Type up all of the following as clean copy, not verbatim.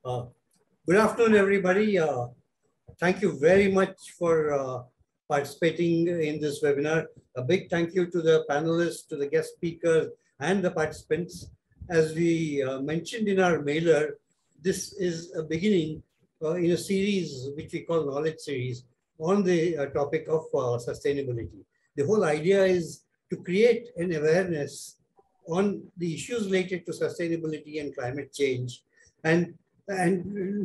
Uh, Good afternoon, everybody. Thank you very much for participating in this webinar. A big thank you to the panelists, to the guest speakers, and the participants. As we mentioned in our mailer, this is a beginning in a series which we call Knowledge Series on the topic of sustainability. The whole idea is to create an awareness on the issues related to sustainability and climate change, and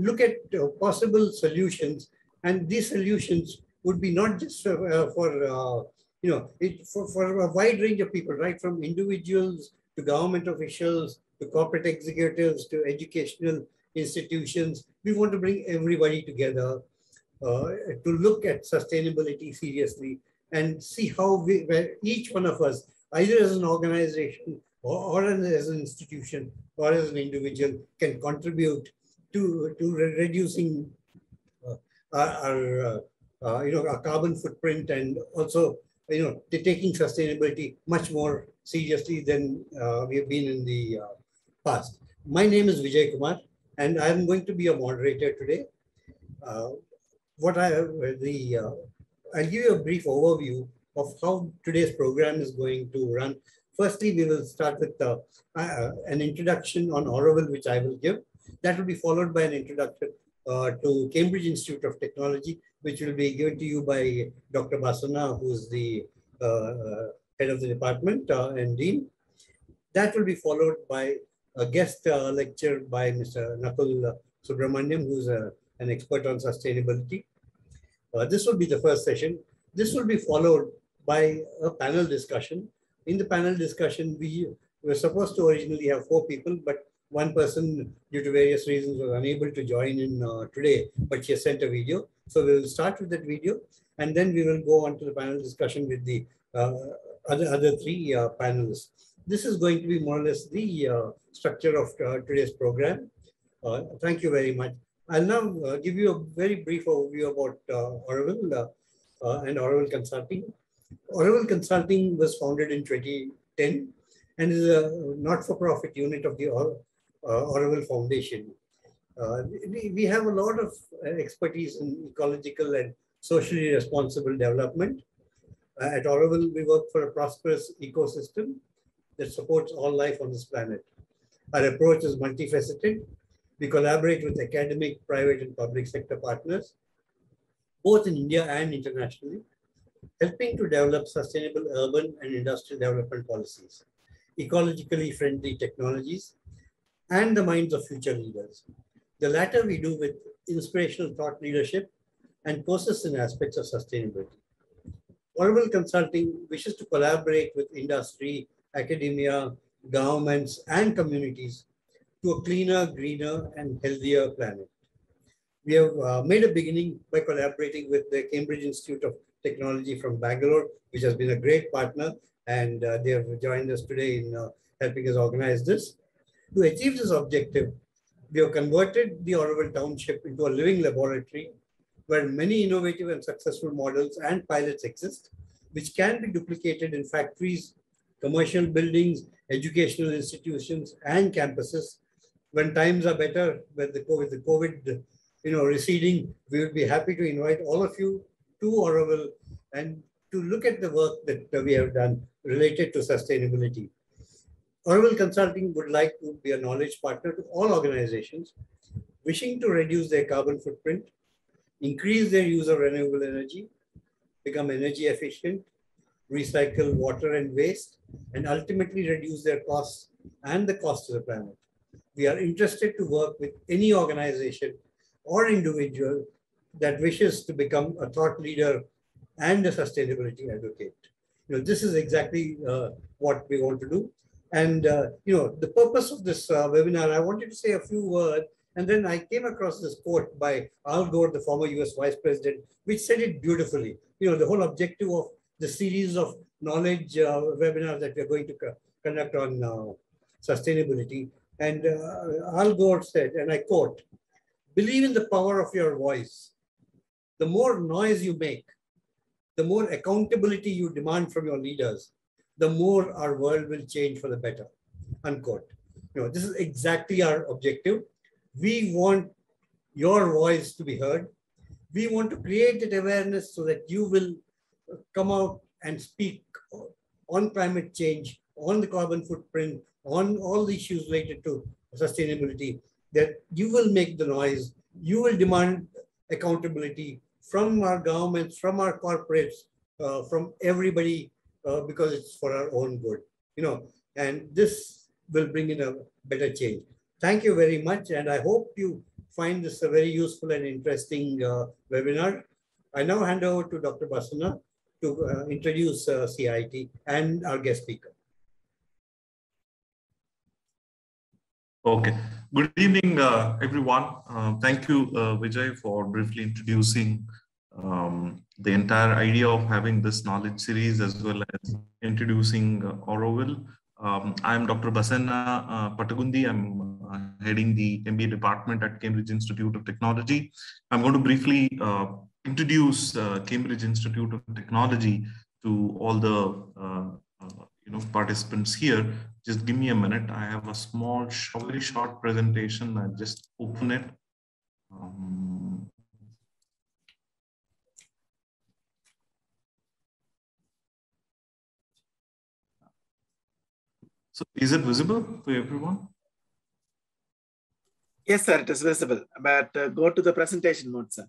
look at possible solutions. And these solutions would be not just for a wide range of people, right from individuals to government officials to corporate executives to educational institutions. We want to bring everybody together to look at sustainability seriously and see how where each one of us, either as an organization or as an institution or as an individual, can contribute to reducing our carbon footprint, and also taking sustainability much more seriously than we have been in the past. My name is Vijay Kumar, and I am going to be a moderator today. I'll give you a brief overview of how today's program is going to run. Firstly, we will start with an introduction on Auroville, which I will give. That will be followed by an introduction to Cambridge Institute of Technology, which will be given to you by Dr. Basana, who is the head of the department and dean. That will be followed by a guest lecture by Mr. Nakul Subramaniam, who's an expert on sustainability. This will be the first session. This will be followed by a panel discussion. In the panel discussion, we were supposed to originally have 4 people, but one person, due to various reasons, was unable to join in today, but she has sent a video. So we will start with that video, and then we will go on to the panel discussion with the other 3 panelists. This is going to be more or less the structure of today's program. Thank you very much. I'll now give you a very brief overview about Auroville and Auroville Consulting. Auroville Consulting was founded in 2010 and is a not-for-profit unit of the Auroville Foundation. We have a lot of expertise in ecological and socially responsible development. At Auroville, we work for a prosperous ecosystem that supports all life on this planet. Our approach is multifaceted. We collaborate with academic, private, and public sector partners, both in India and internationally, helping to develop sustainable urban and industrial development policies, ecologically friendly technologies, and the minds of future leaders. The latter we do with inspirational thought leadership and courses in aspects of sustainability. Auroville Consulting wishes to collaborate with industry, academia, governments, and communities to a cleaner, greener, and healthier planet. We have made a beginning by collaborating with the Cambridge Institute of Technology from Bangalore, which has been a great partner, and they have joined us today in helping us organize this. To achieve this objective, we have converted the Auroville Township into a living laboratory where many innovative and successful models and pilots exist, which can be duplicated in factories, commercial buildings, educational institutions, and campuses. When times are better, with the COVID receding, we would be happy to invite all of you to Auroville and to look at the work that we have done related to sustainability. Auroville Consulting would like to be a knowledge partner to all organizations wishing to reduce their carbon footprint, increase their use of renewable energy, become energy efficient, recycle water and waste, and ultimately reduce their costs and the cost to the planet. We are interested to work with any organization or individual that wishes to become a thought leader and a sustainability advocate. This is exactly what we want to do. And the purpose of this webinar, I wanted to say a few words, and then I came across this quote by Al Gore, the former US Vice President, which said it beautifully. The whole objective of the series of knowledge webinars that we're going to conduct on sustainability. And Al Gore said, and I quote, "Believe in the power of your voice. The more noise you make, the more accountability you demand from your leaders, the more our world will change for the better," unquote. This is exactly our objective. We want your voice to be heard. We want to create that awareness so that you will come out and speak on climate change, on the carbon footprint, on all the issues related to sustainability, that you will make the noise, you will demand accountability from our governments, from our corporates, from everybody, because it's for our own good, and this will bring in a better change. Thank you very much, and I hope you find this a very useful and interesting webinar. I now hand over to Dr. Basana to introduce CIT and our guest speaker. Okay. Good evening, everyone. Thank you, Vijay, for briefly introducing the entire idea of having this knowledge series, as well as introducing Auroville. I'm Dr. Basana Patagundi. I'm heading the MBA department at Cambridge Institute of Technology. I'm going to briefly introduce Cambridge Institute of Technology to all the participants here. Just give me a minute. I have a small, very short presentation. I'll just open it. So is it visible to everyone? Yes, sir, it is visible, but go to the presentation mode, sir.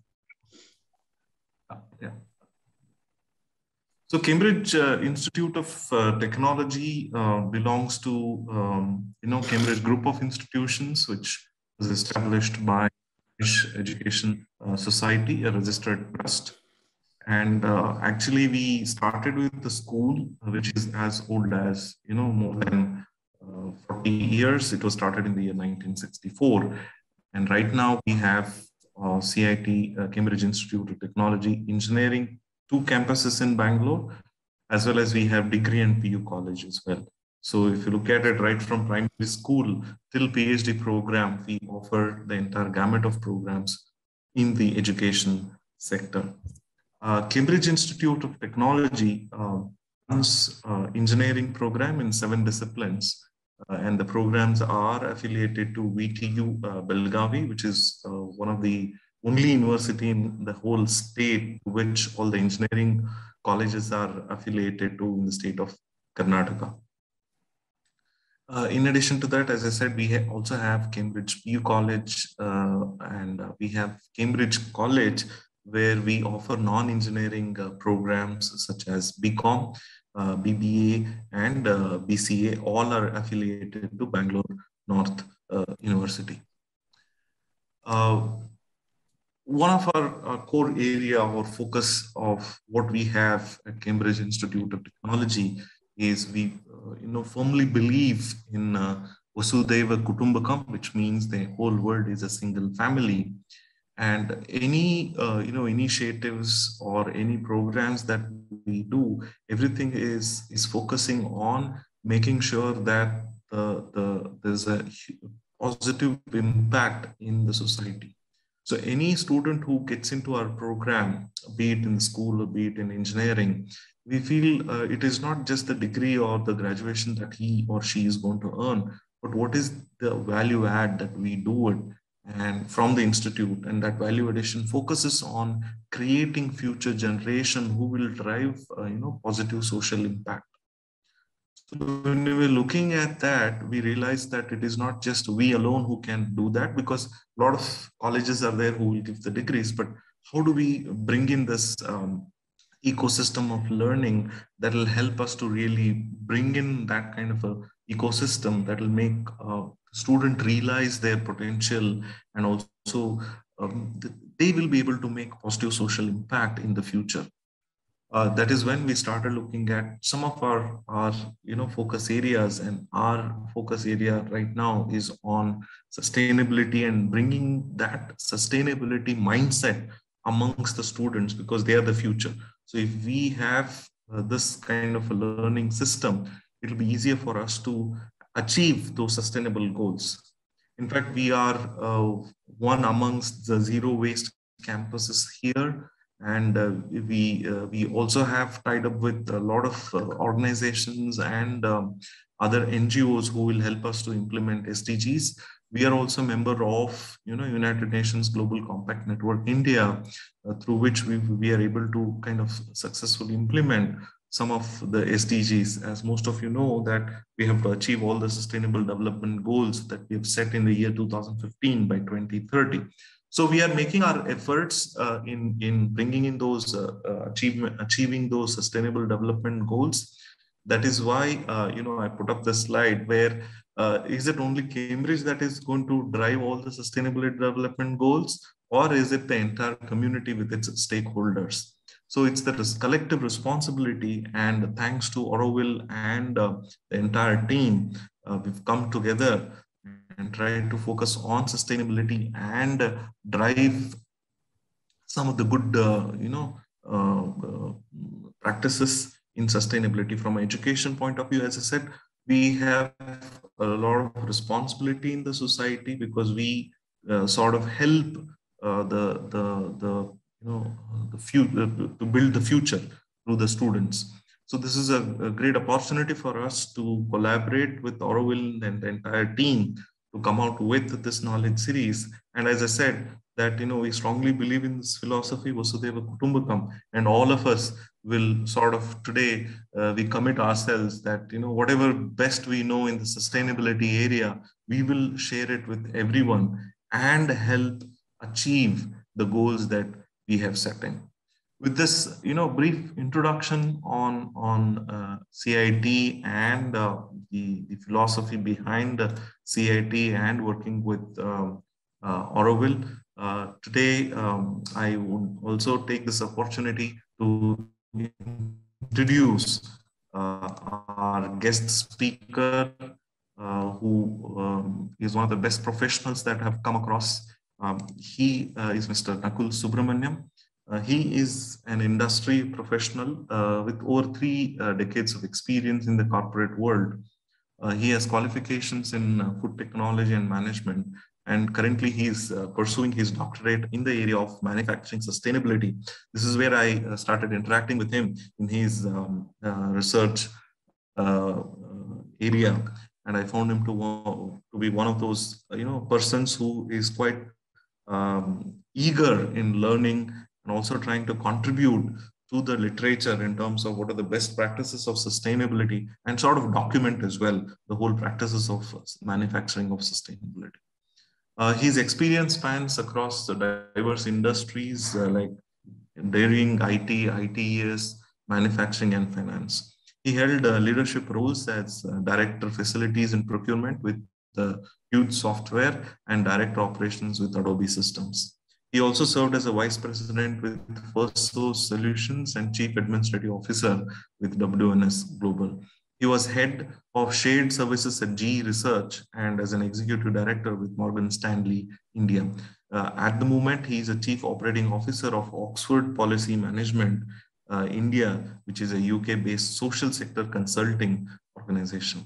Yeah. So Cambridge Institute of Technology belongs to, Cambridge Group of Institutions, which was established by Education Society, a registered trust. And actually, we started with the school, which is as old as, more than 40 years. It was started in the year 1964. And right now we have CIT, Cambridge Institute of Technology, Engineering, 2 campuses in Bangalore, as well as we have degree and PU college as well. So if you look at it right from primary school till PhD program, we offer the entire gamut of programs in the education sector. Cambridge Institute of Technology runs engineering program in 7 disciplines, and the programs are affiliated to VTU Belgavi, which is one of the only university in the whole state to which all the engineering colleges are affiliated to in the state of Karnataka. In addition to that, as I said, we also have Cambridge PU College and we have Cambridge College, where we offer non-engineering programs such as BCom, BBA, and BCA. All are affiliated to Bangalore North University. One of our core area or focus of what we have at Cambridge Institute of Technology is we firmly believe in Vasudhaiva Kutumbakam, which means the whole world is a single family. And any initiatives or any programs that we do, everything is focusing on making sure that there's a positive impact in the society. So any student who gets into our program, be it in the school or be it in engineering, we feel it is not just the degree or the graduation that he or she is going to earn, but what is the value add that we do it and from the institute, and that value addition focuses on creating future generation who will drive positive social impact. So when we were looking at that, we realized that it is not just we alone who can do that, because a lot of colleges are there who will give the degrees, but how do we bring in this ecosystem of learning that will help us to really bring in that kind of a ecosystem that will make student realize their potential, and also they will be able to make positive social impact in the future. That is when we started looking at some of our focus areas, and our focus area right now is on sustainability and bringing that sustainability mindset amongst the students, because they are the future. So if we have this kind of a learning system, it will be easier for us to achieve those sustainable goals. In fact, we are one amongst the zero waste campuses here. And we also have tied up with a lot of organizations and other NGOs who will help us to implement SDGs. We are also a member of, United Nations Global Compact Network India, through which we are able to kind of successfully implement some of the SDGs. As most of you know, that we have to achieve all the sustainable development goals that we have set in the year 2015 by 2030. So we are making our efforts in bringing in those achieving those sustainable development goals. That is why I put up this slide where is it only Cambridge that is going to drive all the sustainability development goals, or is it the entire community with its stakeholders? So it's the collective responsibility, and thanks to Auroville and the entire team, we've come together and tried to focus on sustainability and drive some of the good, practices in sustainability. From an education point of view, as I said, we have a lot of responsibility in the society because we sort of help the future to build the future through the students. So this is a great opportunity for us to collaborate with Auroville and the entire team to come out with this knowledge series. And as I said, that we strongly believe in this philosophy, Vasudhaiva Kutumbakam, and all of us will sort of today we commit ourselves that whatever best we know in the sustainability area, we will share it with everyone and help achieve the goals that we have set in. With this brief introduction on CIT and the philosophy behind CIT and working with Auroville, today I would also take this opportunity to introduce our guest speaker, who is one of the best professionals that have come across. He is Mr. Nakul Subramaniam. He is an industry professional with over 3 decades of experience in the corporate world. He has qualifications in food technology and management, and currently he is pursuing his doctorate in the area of manufacturing sustainability. This is where I started interacting with him in his research area, and I found him to be one of those persons who is quite eager in learning and also trying to contribute to the literature in terms of what are the best practices of sustainability and sort of document as well the whole practices of manufacturing of sustainability. His experience spans across the diverse industries like dairying, IT, ITES, manufacturing, and finance. He held leadership roles as Director Facilities and Procurement with Huge Software and Director Operations with Adobe Systems. He also served as a Vice President with First Source Solutions and Chief Administrative Officer with WNS Global. He was Head of Shared Services at GE Research and as an Executive Director with Morgan Stanley, India. At the moment, he is a Chief Operating Officer of Oxford Policy Management, India, which is a UK-based social sector consulting organization.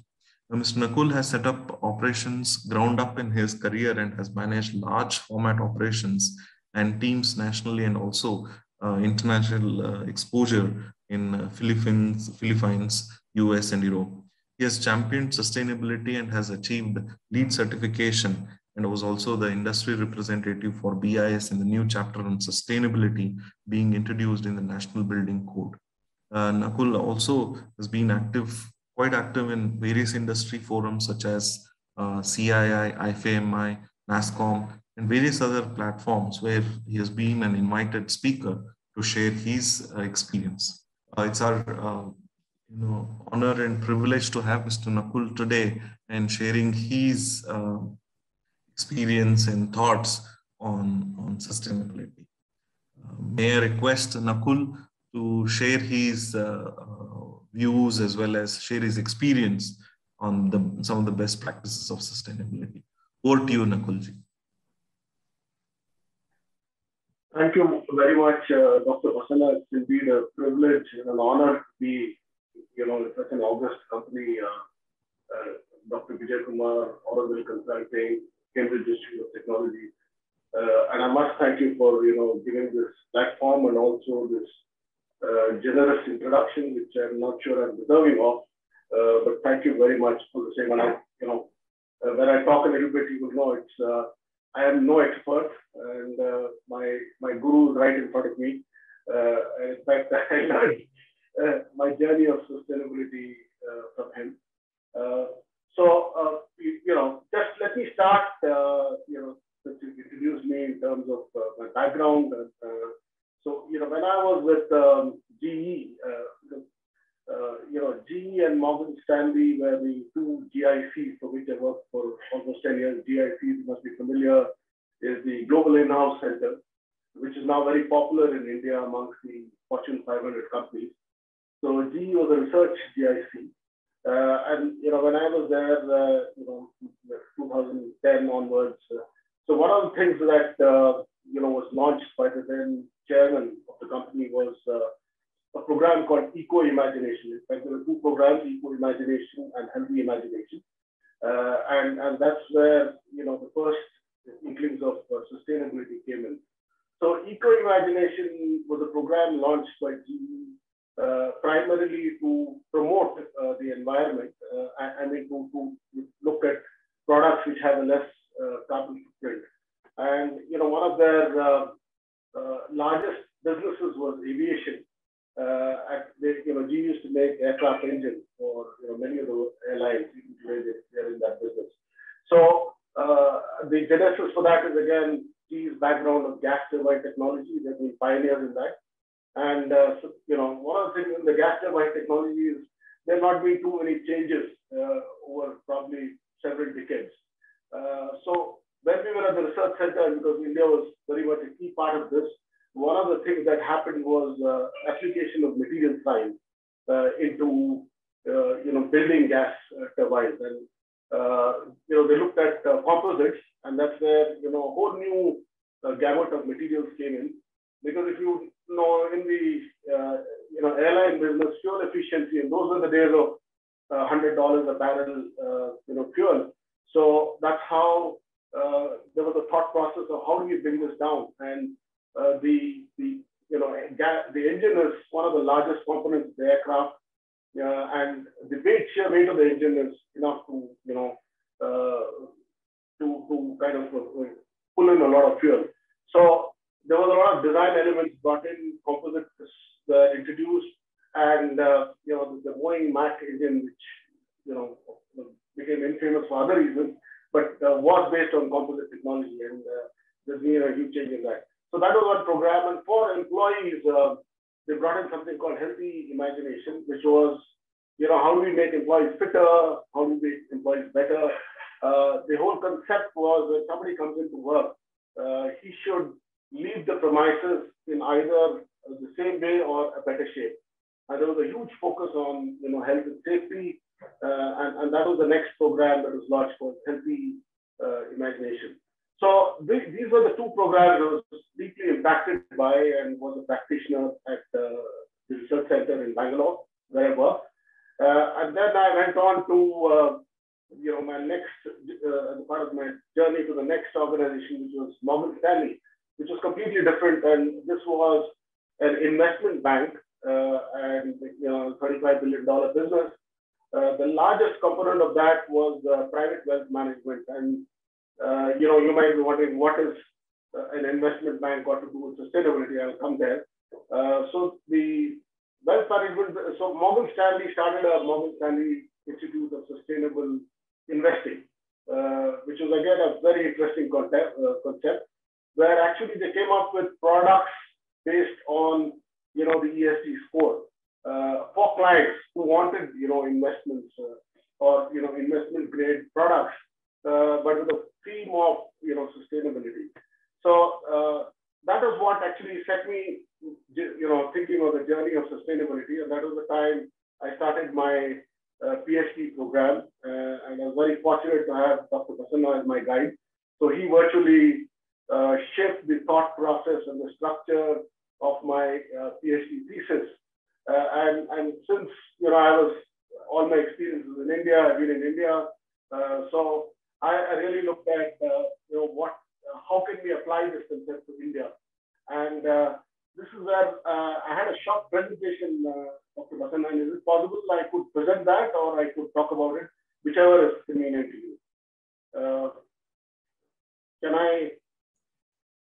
Mr. Nakul has set up operations ground up in his career and has managed large format operations and teams nationally and also international exposure in Philippines, US, and Europe. He has championed sustainability and has achieved LEED certification and was also the industry representative for BIS in the new chapter on sustainability being introduced in the National Building Code. Nakul also has been quite active in various industry forums such as CII, IFAMI, NASCOM, and various other platforms where he has been an invited speaker to share his experience. It's our honor and privilege to have Mr. Nakul today and sharing his experience and thoughts on sustainability. May I request Nakul to share his views as well as share his experience on some of the best practices of sustainability. Over to you, Nakulji. Thank you very much, Dr. Vasana. It's indeed a privilege and an honor to be, such an august company, Dr. Vijay Kumar, Auroville Consulting, Cambridge Institute of Technology. And I must thank you for, giving this platform and also this generous introduction, which I'm not sure I'm deserving of, but thank you very much for the same. And when I talk a little bit, you will know it's I am no expert, and my guru is right in front of me. In fact, I learned my journey of sustainability from him. Just let me start, since you introduced me in terms of my background. When I was with GE, GE and Morgan Stanley were the two GICs for which I worked for almost 10 years. GIC, you must be familiar, is the Global In-House Center, which is now very popular in India amongst the Fortune 500 companies. So GE was a research GIC. When I was there, 2010 onwards, so one of the things that, was launched by the then chairman of the company was a program called Eco Imagination. In fact, there were two programs, Eco Imagination and Healthy Imagination. And that's where, the first inklings of sustainability came in. So Eco Imagination was a program launched by GE primarily to promote the environment and to look at products which have a less carbon footprint. And one of their largest businesses was aviation. GE used to make aircraft engines for many of the airlines. Today they're in that business. So the genesis for that is again GE's background of gas turbine technology. They've been pioneers in that. And one of the things in the gas turbine technology is there have not been too many changes over probably several decades. So when we were at the research center, because India was very much a key part of this, one of the things that happened was application of material science into building gas turbines, and they looked at composites, and that's where a whole new gamut of materials came in. Because if you know, in the airline business, fuel efficiency, and those were the days of $100 a barrel, fuel. So that's how there was a thought process of how do we bring this down. And the engine is one of the largest components of the aircraft, and the sheer weight of the engine is enough to to kind of pull in a lot of fuel. So there was a lot of design elements brought in, composites introduced, and the Boeing Mac engine, which became infamous for other reasons, but was based on composite technology, and there's been a huge change in that. So that was one program, and for employees, they brought in something called Healthy Imagination, which was, how do we make employees fitter? How do we make employees better? The whole concept was when somebody comes into work, he should leave the premises in either the same way or a better shape. And there was a huge focus on health and safety, and that was the next program that was launched for Healthy Imagination. So these were the two programs I was deeply impacted by, and was a practitioner at the research center in Bangalore, where I worked. And then I went on to my next part of my journey to the next organization, which was Morgan Stanley, which was completely different. And this was an investment bank, and $35 billion business. The largest component of that was private wealth management. And you might be wondering, what is an investment bank got to do with sustainability? I'll come there. So the wealth management, so Morgan Stanley started a Morgan Stanley Institute of Sustainable Investing, which was again a very interesting concept, where actually they came up with products based on the ESG score for clients who wanted investments or investment grade products, but with a theme of sustainability. So that was what actually set me thinking of the journey of sustainability, and that was the time I started my PhD program, and I was very fortunate to have Dr. Prasanna as my guide. So he virtually shaped the thought process and the structure of my PhD thesis. And since I was all my experiences in India, I've been in India, so I really looked at how can we apply this concept to India, and this is where I had a short presentation, Dr. Prasanna, and is it possible I could present that, or I could talk about it, whichever is convenient to you?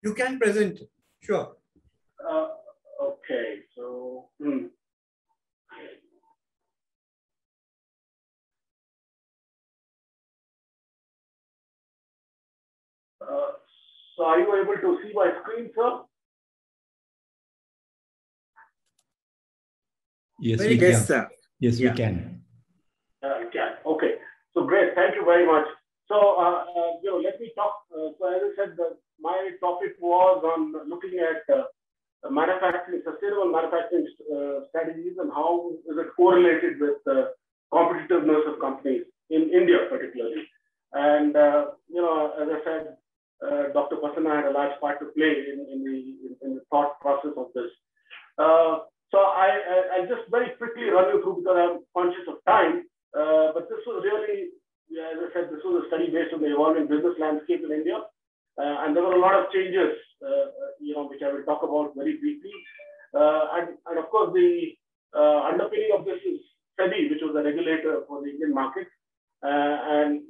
You can present, sure. Okay, so. So are you able to see my screen, sir? Yes, Very we good, can. sir. Yes, Yeah. we can. Yeah. Okay. So great. Thank you very much. So let me talk. So as I said, my topic was on looking at manufacturing, sustainable manufacturing strategies, and how is it correlated with the competitiveness of companies in India, particularly. And as I said, Dr. Prasanna had a large part to play in the thought process of this. So I'll just very quickly run you through because I'm conscious of time. But this was really, as I said, this was a study based on the evolving business landscape in India. And there were a lot of changes, which I will talk about very briefly. And of course, the underpinning of this is SEBI, which was the regulator for the Indian market. And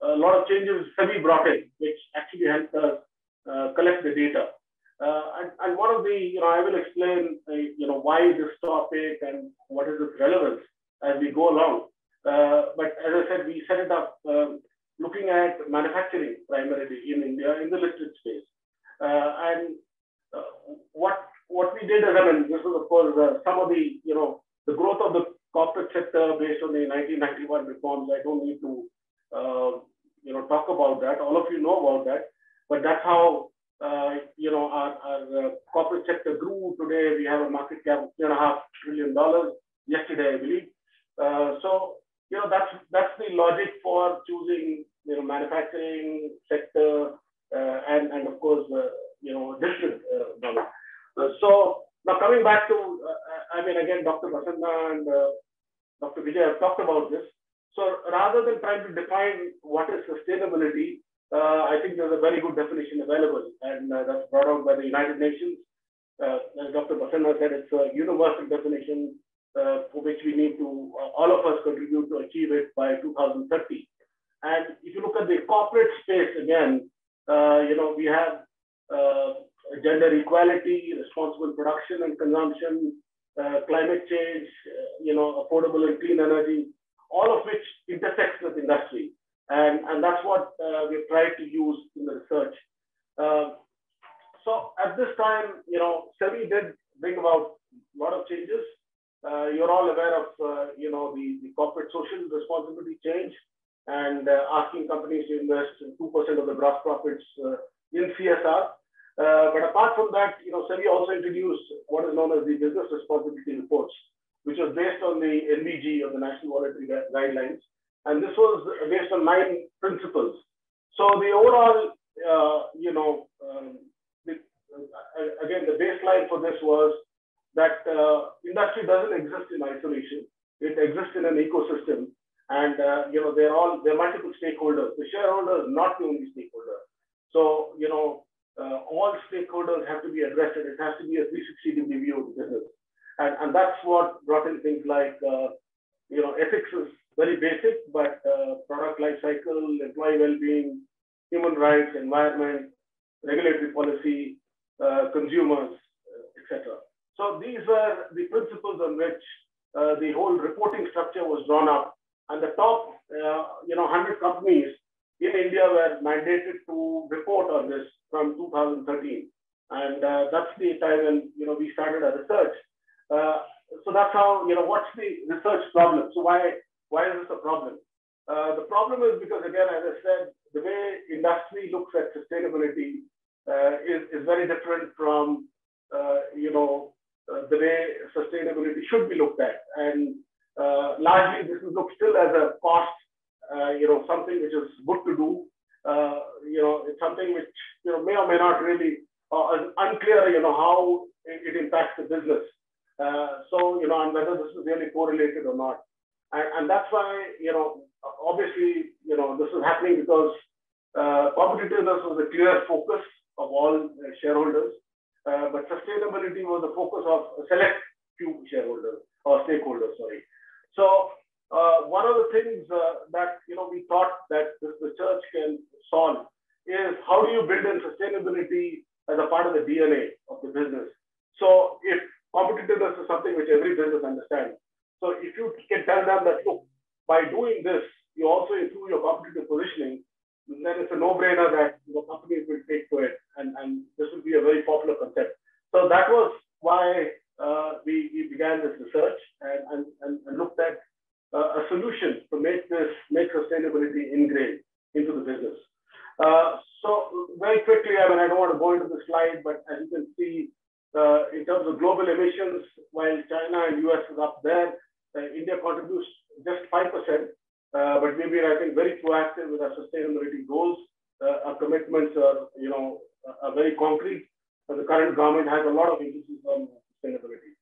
a lot of changes SEBI brought in, which actually helped us collect the data. And one of the, I will explain, why this topic and what is its relevance as we go along. But as I said, we set it up looking at manufacturing primarily in India in the listed space. And what we did is, this was of course some of the, the growth of the corporate sector based on the 1991 reforms. I don't need to, talk about that. All of you know about that. But that's how, our corporate sector grew. Today, we have a market cap of $2.5 trillion yesterday, I believe. So, that's the logic for choosing, manufacturing sector and of course, district dollars. So now coming back to, again, Dr. Prasanna and Dr. Vijay have talked about this. So rather than trying to define what is sustainability, I think there's a very good definition available, and that's brought out by the United Nations. As Dr. Prasanna said, it's a universal definition for which we need to, all of us contribute to achieve it by 2030. And if you look at the corporate space again, we have gender equality, responsible production and consumption, climate change, affordable and clean energy, all of which intersects with industry. And that's what we've tried to use in the research. So at this time, SEBI did bring about a lot of changes. You're all aware of, the corporate social responsibility change and asking companies to invest 2% of the gross profits in CSR. But apart from that, SEBI also introduced what is known as the business responsibility reports, which was based on the NVG of the National Voluntary Guidelines. And this was based on 9 principles. So the overall, again, the baseline for this was that industry doesn't exist in isolation. It exists in an ecosystem. And, they're multiple stakeholders. The shareholder is not the only stakeholder. So, all stakeholders have to be addressed, and it has to be a 360-degree view of the business. And that's what brought in things like, ethics is very basic, but product life cycle, employee well-being, human rights, environment, regulatory policy, consumers, etc. So these were the principles on which the whole reporting structure was drawn up. And the top, 100 companies in India were mandated to report on this from 2013. And that's the time when, we started our research. So that's how, what's the research problem? So why is this a problem? The problem is because, again, as I said, the way industry looks at sustainability is very different from, the way sustainability should be looked at. And largely, this is looked still as a cost, something which is good to do. It's something which, may or may not really, is unclear, how it impacts the business. And whether this is really correlated or not. And that's why, obviously, this is happening because competitiveness was a clear focus of all shareholders, but sustainability was the focus of a select few shareholders or stakeholders, sorry. So one of the things that, we thought that this research can solve is how do you build in sustainability as a part of the DNA of the business. So if competitiveness is something which every business understands, so if you can tell them that, look, by doing this, you also improve your competitive positioning, then it's a no-brainer that companies will take to it, and this will be a very popular concept. So that was why we began this research and looked at a solution to make sustainability ingrained into the business. So very quickly, I mean, I don't want to go into the slide, but as you can see, in terms of global emissions, while China and US is up there, India contributes just 5%, but we've been, I think, very proactive with our sustainability goals. Our commitments are, are very concrete. The current government has a lot of emphasis on sustainability.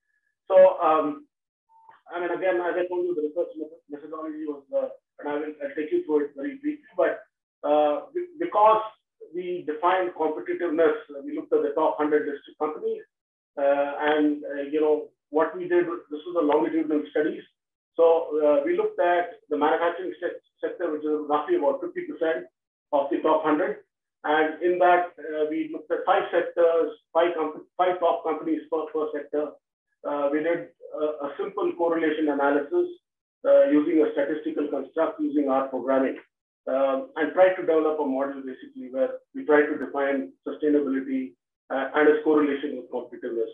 So, I mean, again, as I told you, the research methodology was, and I'll take you through it very briefly, but because we defined competitiveness, we looked at the top 100 listed companies, and what we did, this was a longitudinal studies. So we looked at the manufacturing sector, which is roughly about 50% of the top 100. And in that, we looked at 5 sectors, 5 top companies per sector. We did a simple correlation analysis using a statistical construct, using R programming, and tried to develop a model basically where we try to define sustainability and its correlation with competitiveness.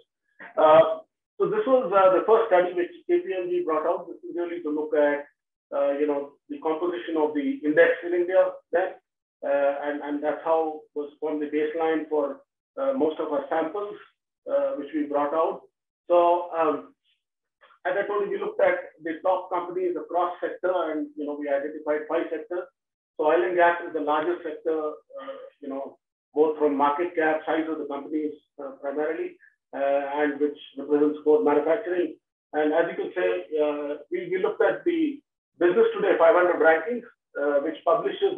So this was the first study which KPMG brought out. This is really to look at the composition of the index in India then, and that's how was formed the baseline for most of our samples which we brought out. So as I told you, we looked at the top companies across sector, and we identified 5 sectors. So oil and gas is the largest sector, both from market cap, size of the companies primarily, and which represents core manufacturing. And as you can say, we looked at the Business Today 500 rankings, which publishes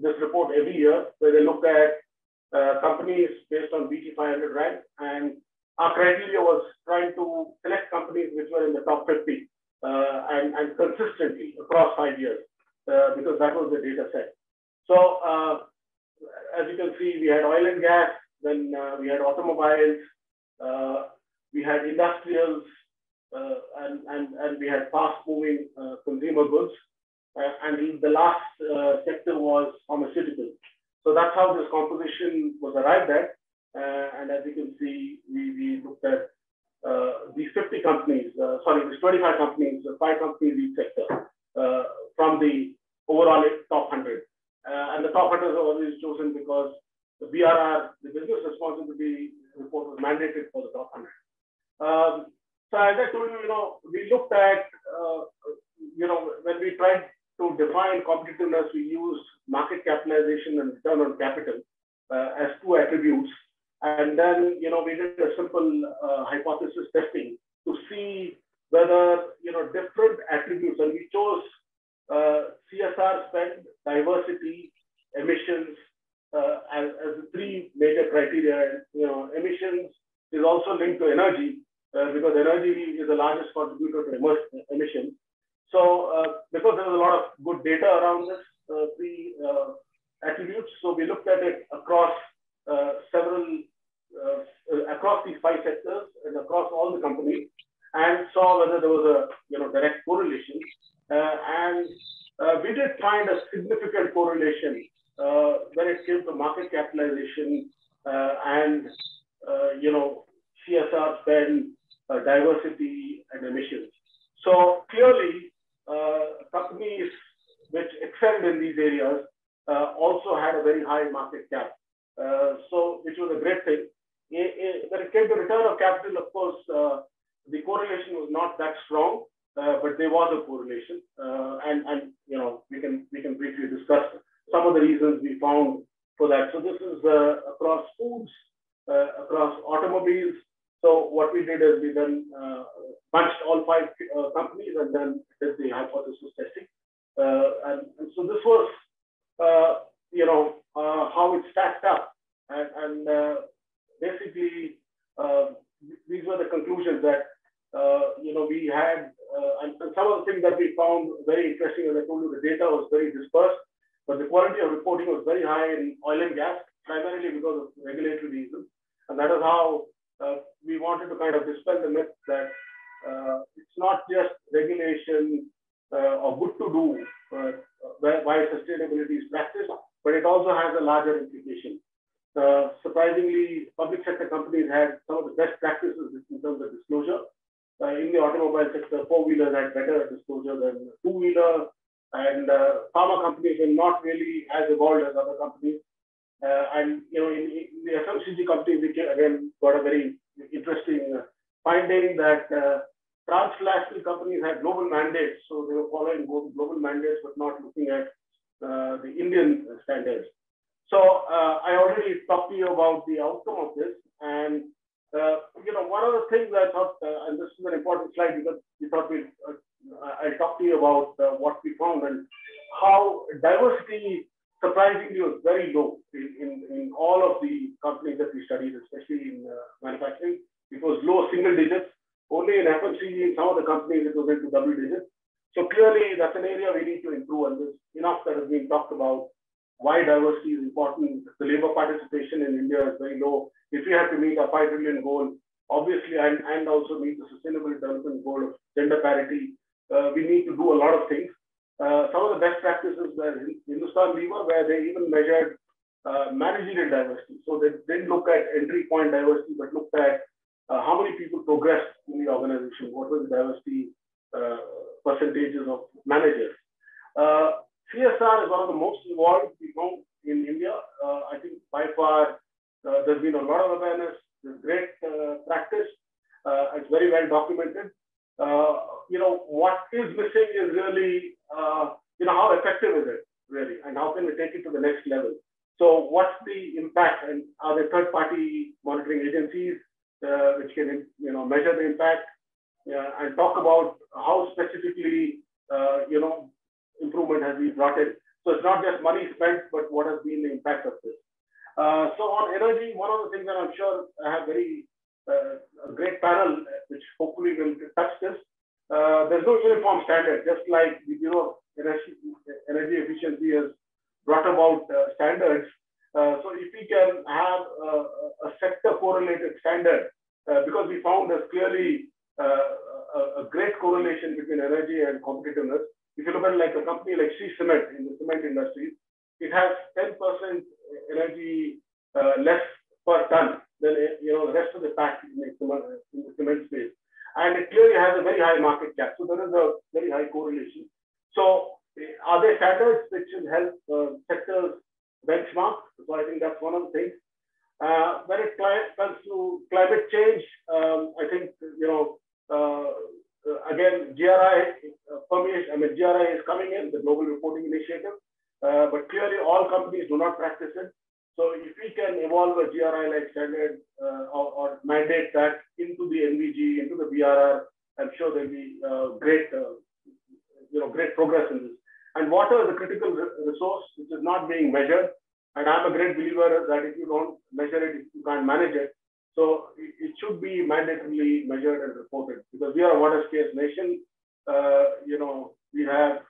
this report every year, where they look at companies based on BT 500 rank. And our criteria was trying to select companies which were in the top 50 and consistently across 5 years, because that was the data set. So as you can see, we had oil and gas, then we had automobiles, we had industrials, and we had fast-moving consumer goods, and the last sector was pharmaceutical. So that's how this composition was arrived at. And as you can see, we looked at these 50 companies, these 25 companies, 5 companies each sector, from the overall top 100. And the top 100 are always chosen because the BRR, the business responsibility report, was mandated for the top 100. So as I told you, we looked at, when we tried to define competitiveness, we used market capitalization and return on capital as 2 attributes. And then, we did a simple hypothesis testing to see whether, different attributes, and we chose CSR spend, diversity, emissions as the 3 major criteria. Emissions is also linked to energy because energy is the largest contributor to emissions. So because there was a lot of good data around this 3 attributes, so we looked at it across across these 5 sectors and across all the companies, and saw whether there was a direct correlation. And we did find a significant correlation when it came to market capitalization and CSR spend, diversity, and emissions. So clearly, companies which excelled in these areas also had a very high market cap. So which was a great thing. When it came to return of capital, of course, the correlation was not that strong, but there was a correlation, and we can briefly discuss some of the reasons we found for that. So this is across foods, across automobiles. So what we did is we then bunched all 5 companies and then did the hypothesis testing, and so this was how it stacked up, and basically these were the conclusions that we had, and some of the things that we found very interesting. As I told you, the data was very dispersed, but the quality of reporting was very high in oil and gas, primarily because of regulatory reasons. And that is how we wanted to kind of dispel the myth that it's not just regulation or good to do why sustainability is practiced, but it also has a larger implication. Surprisingly, public sector companies had some of the best practices in terms of disclosure. In the automobile sector, four-wheelers had better disclosure than two-wheeler, and pharma companies were not really as evolved as other companies. And in the FMCG companies, we again got a very interesting finding that transnational companies had global mandates, so they were following both global mandates but not looking at the Indian standards. So I already talked to you about the outcome of this, and one of the things I thought, and this is an important slide because we thought I'll talk to you about what we found and how diversity surprisingly was very low in all of the companies that we studied, especially in manufacturing. It was low single digits. Only in FMCG, in some of the companies, it was into double digits. So clearly, that's an area we need to improve, and there's enough that has been talked about why diversity is important. The labor participation in India is very low. If we have to meet a 5 trillion goal, obviously, and also meet the sustainable development goal of gender parity, we need to do a lot of things. Some of the best practices were in Hindustan Lever, where they even measured managerial diversity. So they didn't look at entry point diversity, but looked at how many people progressed in the organization, what was the diversity percentages of managers. CSR is one of the most involved we found in India. I think by far there's been a lot of awareness, there's great practice, it's very well documented. What is missing is really, how effective is it really, and how can we take it to the next level? So what's the impact, and are there third-party monitoring agencies which can, measure the impact and talk about how specifically, improvement has been brought in. So it's not just money spent, but what has been the impact of this. So on energy, one of the things that I'm sure I have a great panel, which hopefully will touch this. There's no uniform standard, just like the Bureau of Energy Efficiency has brought about standards. So if we can have a sector correlated standard, because we found there's clearly a great correlation between energy and competitiveness. If you look at like a company like Shree Cement in the cement industry, it has 10% energy less per ton than the rest of the pack in the cement space, and it clearly has a very high market cap. So there is a very high correlation. So are there standards which will help sectors benchmark? So I think that's one of the things. When it comes to climate change, I think again GRI GRI is coming in, the Global Reporting Initiative, but clearly all companies do not practice it. So if we can evolve a GRI-like standard or mandate that into the NVG, into the BRR, I'm sure there'll be great progress in this. And water is a critical resource which is not being measured. And I'm a great believer that if you don't measure it, you can't manage it. So it should be mandatorily measured and reported, because we are a water scarce nation. We have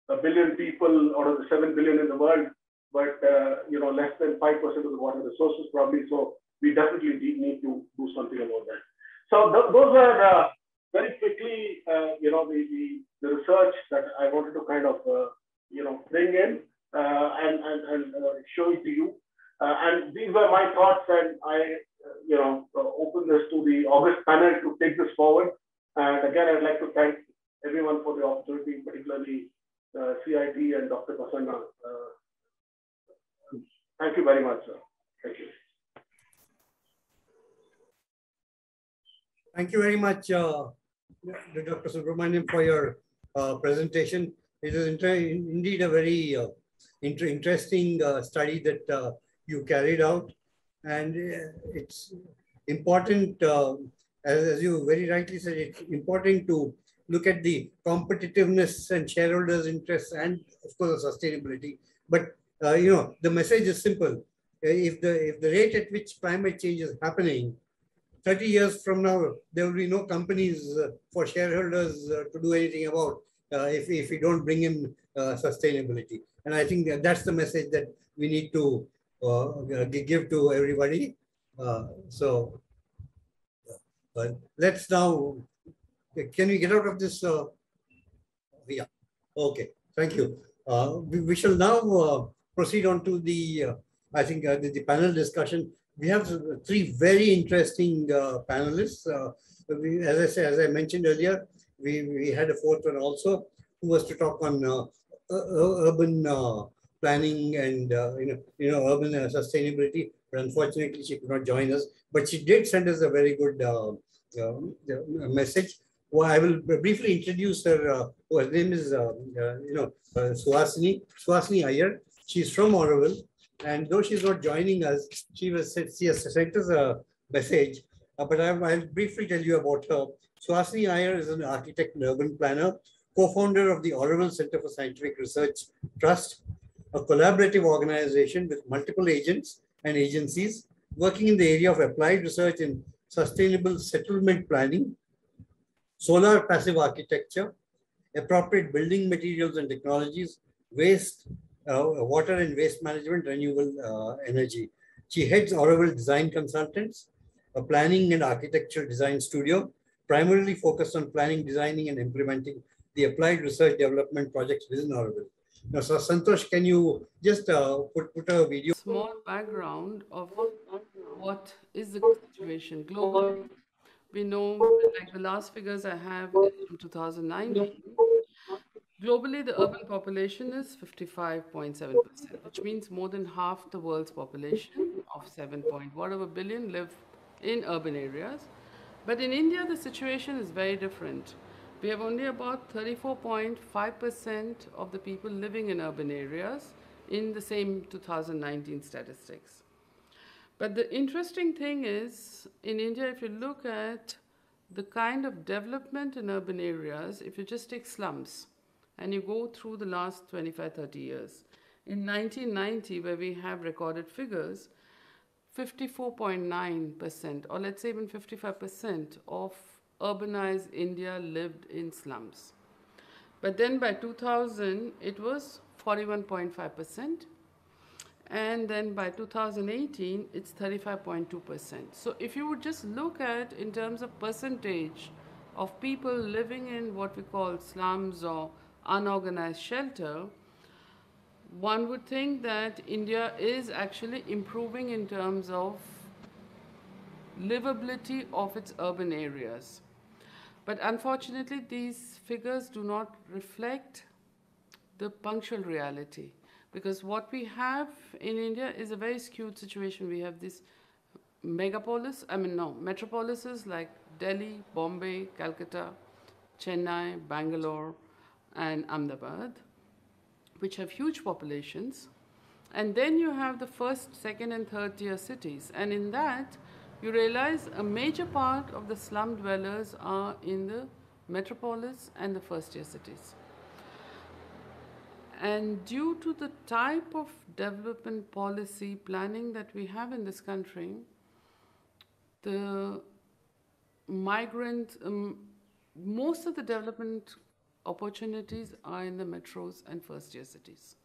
1 billion people out of the 7 billion in the world, but less than 5% of the water resources probably. So we definitely need to do something about that. So those are very quickly, the research that I wanted to kind of bring in and show it to you. And these were my thoughts, and I open this to the August panel to take this forward. And again, I'd like to thank everyone for the opportunity, particularly CIT and Dr. Prasanna. Thank you very much, sir. Thank you. Thank you very much, Dr. Subramaniam, for your presentation. It is indeed a very interesting study that you carried out. And it's important, as you very rightly said, it's important to look at the competitiveness and shareholders' interests and, of course, the sustainability. But, the message is simple. If the rate at which climate change is happening, 30 years from now, there will be no companies for shareholders to do anything about if we don't bring in sustainability. And I think that's the message that we need to give to everybody. So let's now, can we get out of this? Yeah, okay, thank you. We shall now proceed on to the, I think, the panel discussion. We have three very interesting panelists. As I mentioned earlier, we had a fourth one also who was to talk on urban planning and urban sustainability. But unfortunately, she could not join us. But she did send us a very good message. Well, I will briefly introduce her. Her name is Suhasini Iyer. She's from Oroville, and though she's not joining us, she has sent us a message. But I'll briefly tell you about her. Suhasini Iyer is an architect and urban planner, co-founder of the Oroville Center for Scientific Research Trust, a collaborative organization with multiple agents and agencies working in the area of applied research in sustainable settlement planning, solar passive architecture, appropriate building materials and technologies, waste, water and waste management, renewable energy. She heads Oroville Design Consultants, a planning and architecture design studio, primarily focused on planning, designing, and implementing the applied research development projects within Oroville. Now, so Santosh, can you just put a video? Small background of what is the situation globally. We know, like the last figures I have is from 2019. Globally, the urban population is 55.7%, which means more than half the world's population of 7 point whatever billion live in urban areas. But in India, the situation is very different. We have only about 34.5% of the people living in urban areas in the same 2019 statistics. But the interesting thing is, in India, if you look at the kind of development in urban areas, if you just take slums and you go through the last 25, 30 years, in 1990, where we have recorded figures, 54.9%, or let's say even 55% of urbanized India lived in slums. But then by 2000, it was 41.5%. And then by 2018, it's 35.2%. So if you would just look at in terms of percentage of people living in what we call slums or unorganized shelter, one would think that India is actually improving in terms of livability of its urban areas. But unfortunately, these figures do not reflect the punctual reality. Because what we have in India is a very skewed situation. We have these metropolises like Delhi, Bombay, Calcutta, Chennai, Bangalore, and Ahmedabad, which have huge populations. And then you have the first, second, and third tier cities. And in that, you realize a major part of the slum dwellers are in the metropolis and the first tier cities. And due to the type of development policy planning that we have in this country, the migrant, most of the development opportunities are in the metros and first-tier cities.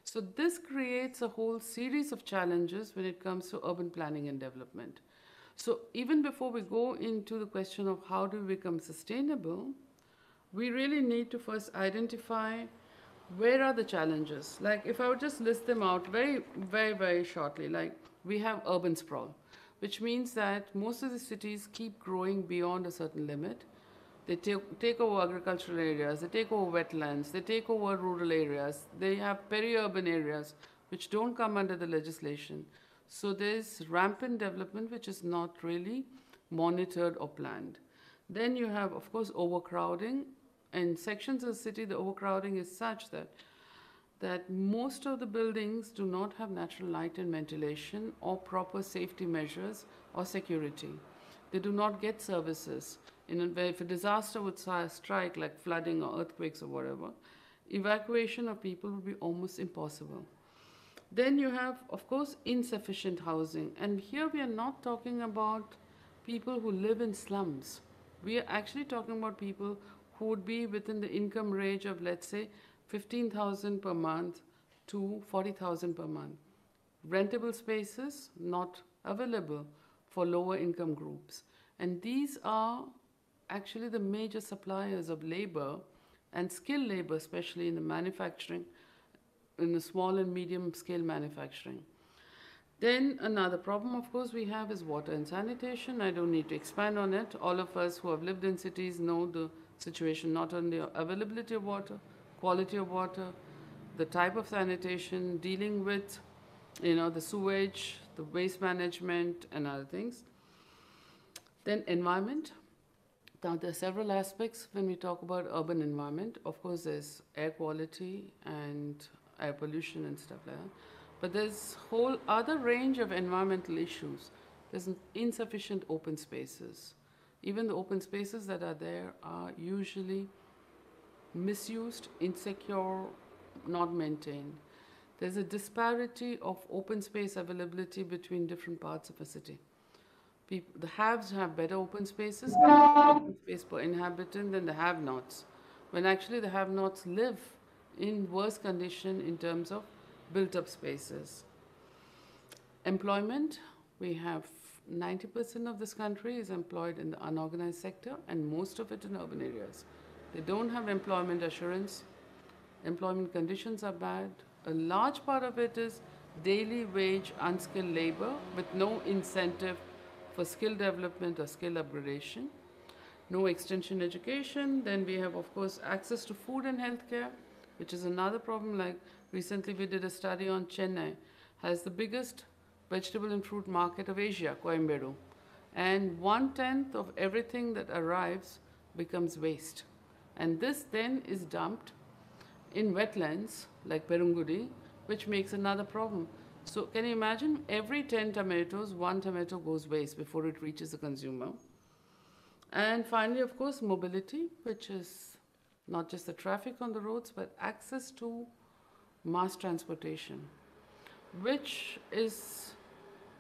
So this creates a whole series of challenges when it comes to urban planning and development. So even before we go into the question of how do we become sustainable, we really need to first identify where are the challenges? Like if I would just list them out very, very, very shortly, like we have urban sprawl, which means that most of the cities keep growing beyond a certain limit. They take over agricultural areas, they take over wetlands, they take over rural areas, they have peri-urban areas which don't come under the legislation. So there's rampant development which is not really monitored or planned. Then you have, of course, overcrowding. In sections of the city, the overcrowding is such that most of the buildings do not have natural light and ventilation or proper safety measures or security. They do not get services. If a disaster would strike, like flooding or earthquakes or whatever, evacuation of people would be almost impossible. Then you have, of course, insufficient housing. And here we are not talking about people who live in slums. We are actually talking about people who would be within the income range of, let's say, 15,000 per month to 40,000 per month. rentable spaces not available for lower income groups. And these are actually the major suppliers of labor and skilled labor, especially in the manufacturing, in the small and medium scale manufacturing. Then another problem, of course, we have is water and sanitation. I don't need to expand on it. All of us who have lived in cities know the situation, not only availability of water, quality of water, the type of sanitation, dealing with, the sewage, the waste management, and other things. Then environment. Now, there are several aspects when we talk about urban environment. Of course, there's air quality and air pollution and stuff like that. But there's whole other range of environmental issues. There's insufficient open spaces. Even the open spaces that are there are usually misused, insecure, not maintained. There's a disparity of open space availability between different parts of a city. The haves have better open spaces, open space per inhabitant than the have-nots, when actually the have-nots live in worse condition in terms of built-up spaces. Employment, we have 90% of this country is employed in the unorganized sector and most of it in urban areas. They don't have employment assurance. Employment conditions are bad. A large part of it is daily wage unskilled labor with no incentive for skill development or skill upgradation. No extension education. Then we have, of course, access to food and healthcare, which is another problem. Like recently we did a study on Chennai, has the biggest vegetable and fruit market of Asia, Coimbatore. And 1/10 of everything that arrives becomes waste. And this then is dumped in wetlands like Perungudi, which makes another problem. So can you imagine every 10 tomatoes, 1 tomato goes waste before it reaches the consumer. And finally, of course, mobility, which is not just the traffic on the roads, but access to mass transportation, which is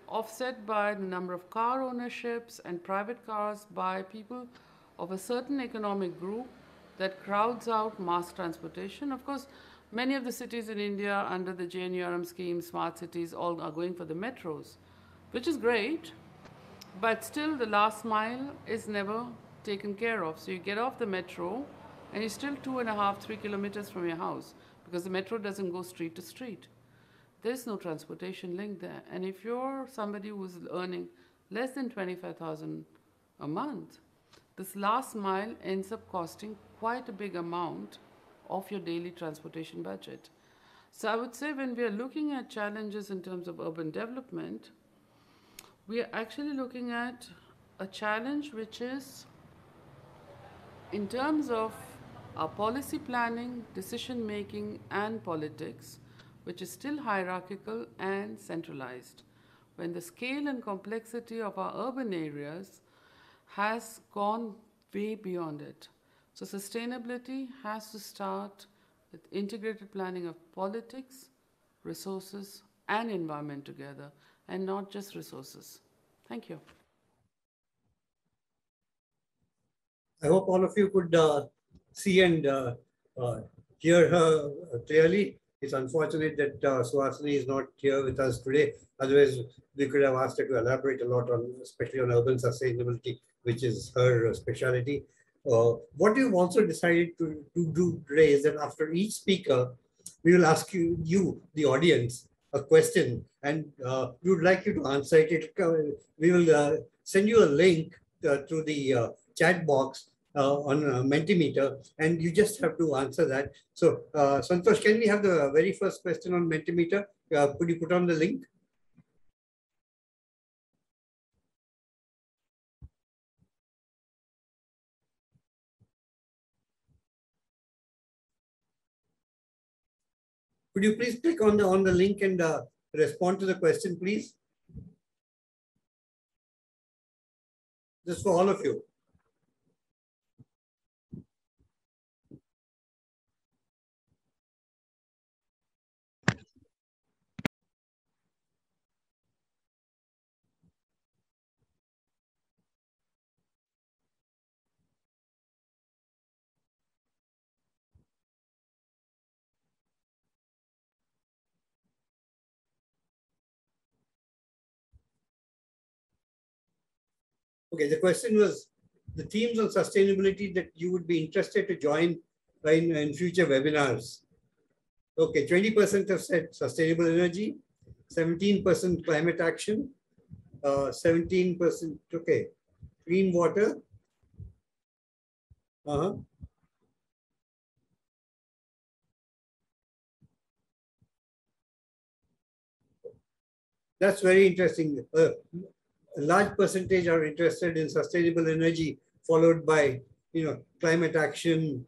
offset by the number of car ownerships and private cars by people of a certain economic group that crowds out mass transportation. Of course, many of the cities in India under the JNURM scheme, smart cities, all are going for the metros, which is great, but still the last mile is never taken care of. So you get off the metro and you're still 2.5, 3 kilometers from your house because the metro doesn't go street to street. There's no transportation link there. And if you're somebody who's earning less than 25,000 a month, this last mile ends up costing quite a big amount of your daily transportation budget. So I would say when we are looking at challenges in terms of urban development, we are actually looking at a challenge which is in terms of our policy planning, decision making, and politics, which is still hierarchical and centralized, when the scale and complexity of our urban areas has gone way beyond it. So sustainability has to start with integrated planning of politics, resources, and environment together, and not just resources. Thank you. I hope all of you could see and hear her clearly. It's unfortunate that Suhasini is not here with us today. Otherwise, we could have asked her to elaborate a lot on, especially on urban sustainability, which is her specialty. What we've also decided to do today is that after each speaker, we will ask you, the audience, a question, and we would like you to answer it. We will send you a link through the chat box on Mentimeter, and you just have to answer that. So, Santosh, can we have the very first question on Mentimeter? Could you put on the link? Could you please click on the link and respond to the question, please? Just for all of you. Okay, the question was the themes on sustainability that you would be interested to join in future webinars. Okay, 20% have said sustainable energy, 17% climate action, 17%, okay, clean water. That's very interesting. A large percentage are interested in sustainable energy, followed by climate action,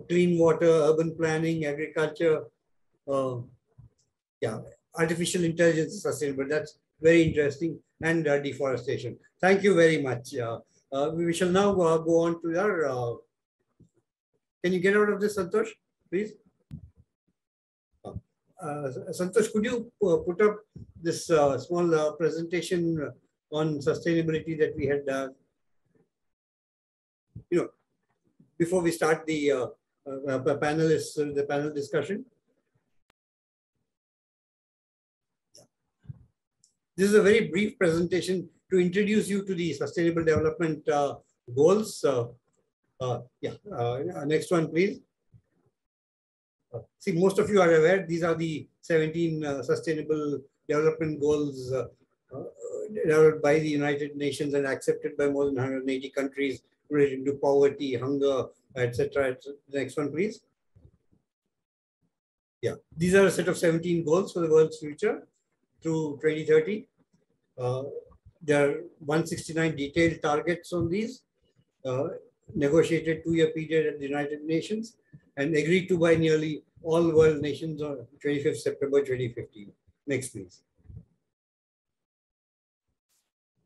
clean water, urban planning, agriculture, yeah, artificial intelligence is sustainable. That's very interesting, and deforestation. Thank you very much. We shall now go on to our. Can you get out of this, Santosh, please? Santosh, could you put up this small presentation on sustainability that we had, before we start the panel discussion? This is a very brief presentation to introduce you to the Sustainable Development Goals. Next one, please. See, most of you are aware, these are the 17 Sustainable Development Goals developed by the United Nations and accepted by more than 180 countries related to poverty, hunger, etc. Next one, please. Yeah, these are a set of 17 goals for the world's future through 2030. There are 169 detailed targets on these, negotiated 2-year period at the United Nations, and agreed to by nearly all world nations on 25th September 2015. Next, please.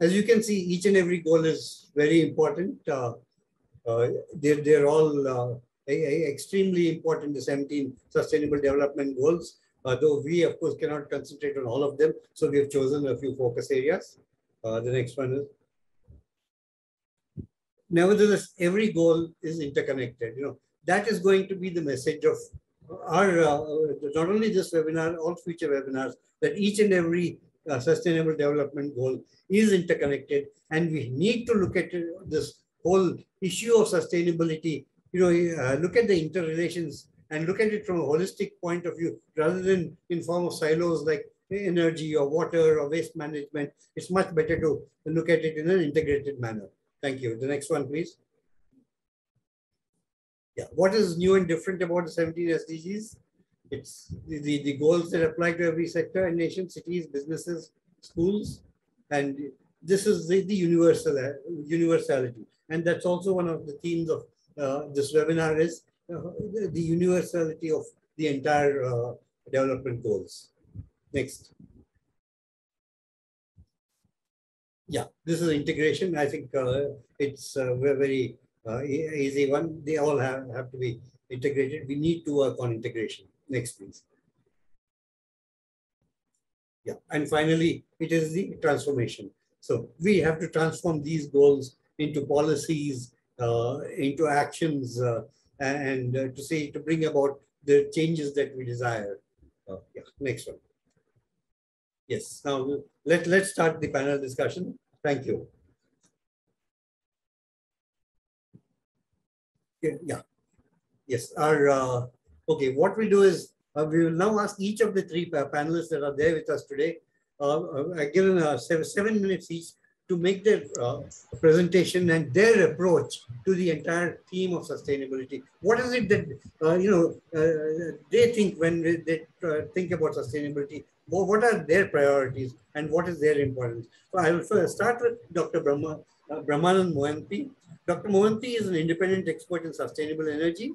As you can see, each and every goal is very important. They're all extremely important, the 17 Sustainable Development Goals, though we, of course, cannot concentrate on all of them. So we have chosen a few focus areas. The next one is. Nevertheless, every goal is interconnected. That is going to be the message of our, not only this webinar, all future webinars, that each and every Sustainable Development Goal is interconnected. And we need to look at this whole issue of sustainability, look at the interrelations and look at it from a holistic point of view, rather than in form of silos like energy or water or waste management. It's much better to look at it in an integrated manner. Thank you. The next one, please. Yeah, what is new and different about the 17 SDGs? It's the goals that apply to every sector and nation, cities, businesses, schools, and this is the universality. And that's also one of the themes of this webinar is the universality of the entire development goals. Next. Yeah, this is integration. I think it's a very easy one. They all have to be integrated. We need to work on integration. Next, please. Yeah, and finally, it is the transformation. So we have to transform these goals into policies, into actions, and to bring about the changes that we desire. Yeah, next one. Yes, now let's start the panel discussion. Thank you. Yeah. Yes, okay, what we do is we will now ask each of the 3 panelists that are there with us today, given 7 minutes each, to make their presentation and their approach to the entire theme of sustainability. What is it that they think when they think about sustainability? What are their priorities and what is their importance? So I will first start with Dr. Brahmanand Mohanty. Dr. Mohanty is an independent expert in sustainable energy.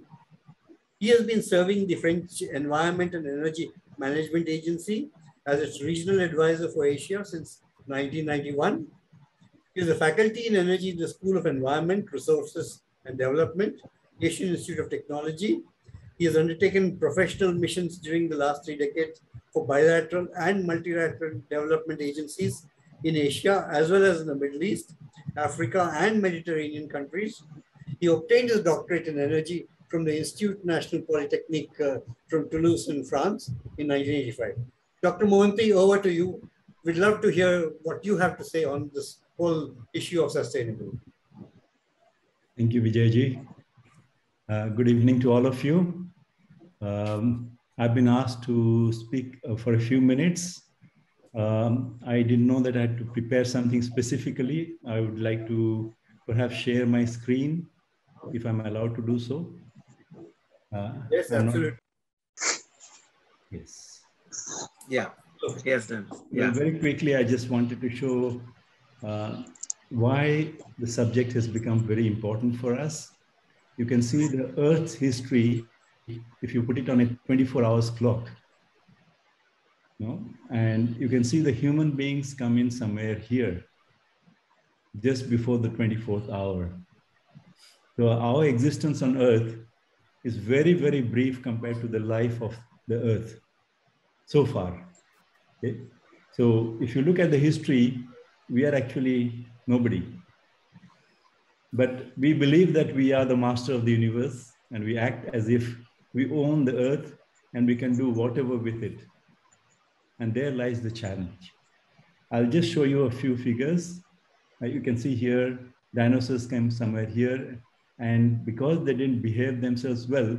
He has been serving the French Environment and Energy Management Agency as its regional advisor for Asia since 1991. He is a faculty in energy in the School of Environment, Resources and Development, Asian Institute of Technology. He has undertaken professional missions during the last 3 decades for bilateral and multilateral development agencies in Asia, as well as in the Middle East, Africa, and Mediterranean countries. He obtained his doctorate in energy from the Institut National Polytechnique from Toulouse in France in 1985. Dr. Mohanty, over to you. We'd love to hear what you have to say on this whole issue of sustainability. Thank you, Vijayji. Good evening to all of you. I've been asked to speak for a few minutes. I didn't know that I had to prepare something specifically. I would like to perhaps share my screen, if I'm allowed to do so. Yes, absolutely. Yes. Yeah. Yes, then. Yeah. Well, very quickly, I just wanted to show why the subject has become very important for us. You can see the Earth's history if you put it on a 24 hours clock. And you can see the human beings come in somewhere here, just before the 24th hour. So our existence on Earth is very, very brief compared to the life of the Earth so far. Okay? So if you look at the history, we are actually nobody. But we believe that we are the master of the universe, and we act as if we own the Earth and we can do whatever with it. And there lies the challenge. I'll just show you a few figures. You can see here, dinosaurs came somewhere here, and because they didn't behave themselves well,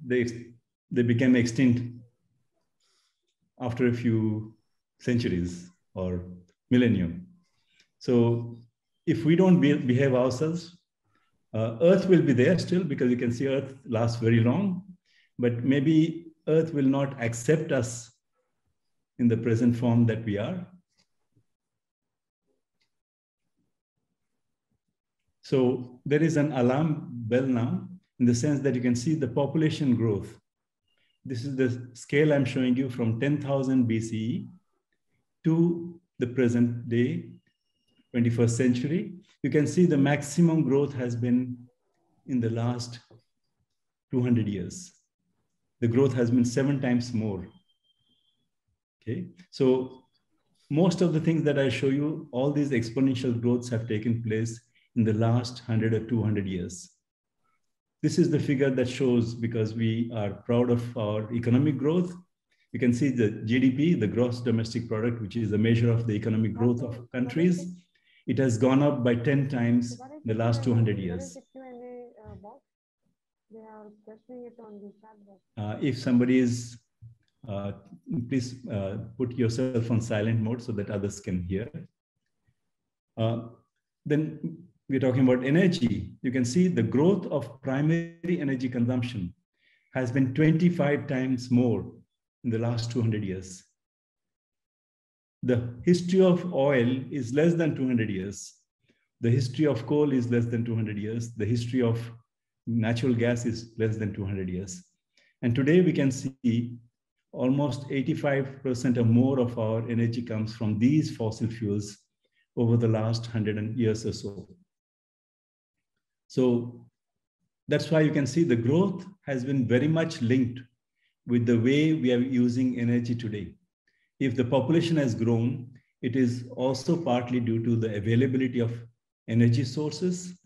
they became extinct after a few centuries or millennium. So if we don't behave ourselves, Earth will be there still, because you can see Earth lasts very long, but maybe Earth will not accept us in the present form that we are. So there is an alarm bell now, in the sense that you can see the population growth. This is the scale I'm showing you from 10,000 BCE to the present day, 21st century. You can see the maximum growth has been in the last 200 years. The growth has been 7 times more. Okay, so most of the things that I show you, all these exponential growths have taken place in the last 100 or 200 years. This is the figure that shows, because we are proud of our economic growth. You can see the GDP, the gross domestic product, which is a measure of the economic growth of countries. It has gone up by 10 times in the last 200 years. If somebody is, please put yourself on silent mode so that others can hear. Then we're talking about energy. You can see the growth of primary energy consumption has been 25 times more in the last 200 years. The history of oil is less than 200 years. The history of coal is less than 200 years. The history of natural gas is less than 200 years. And today we can see almost 85% or more of our energy comes from these fossil fuels over the last 100 years or so. So that's why you can see the growth has been very much linked with the way we are using energy today. If the population has grown, it is also partly due to the availability of energy sources,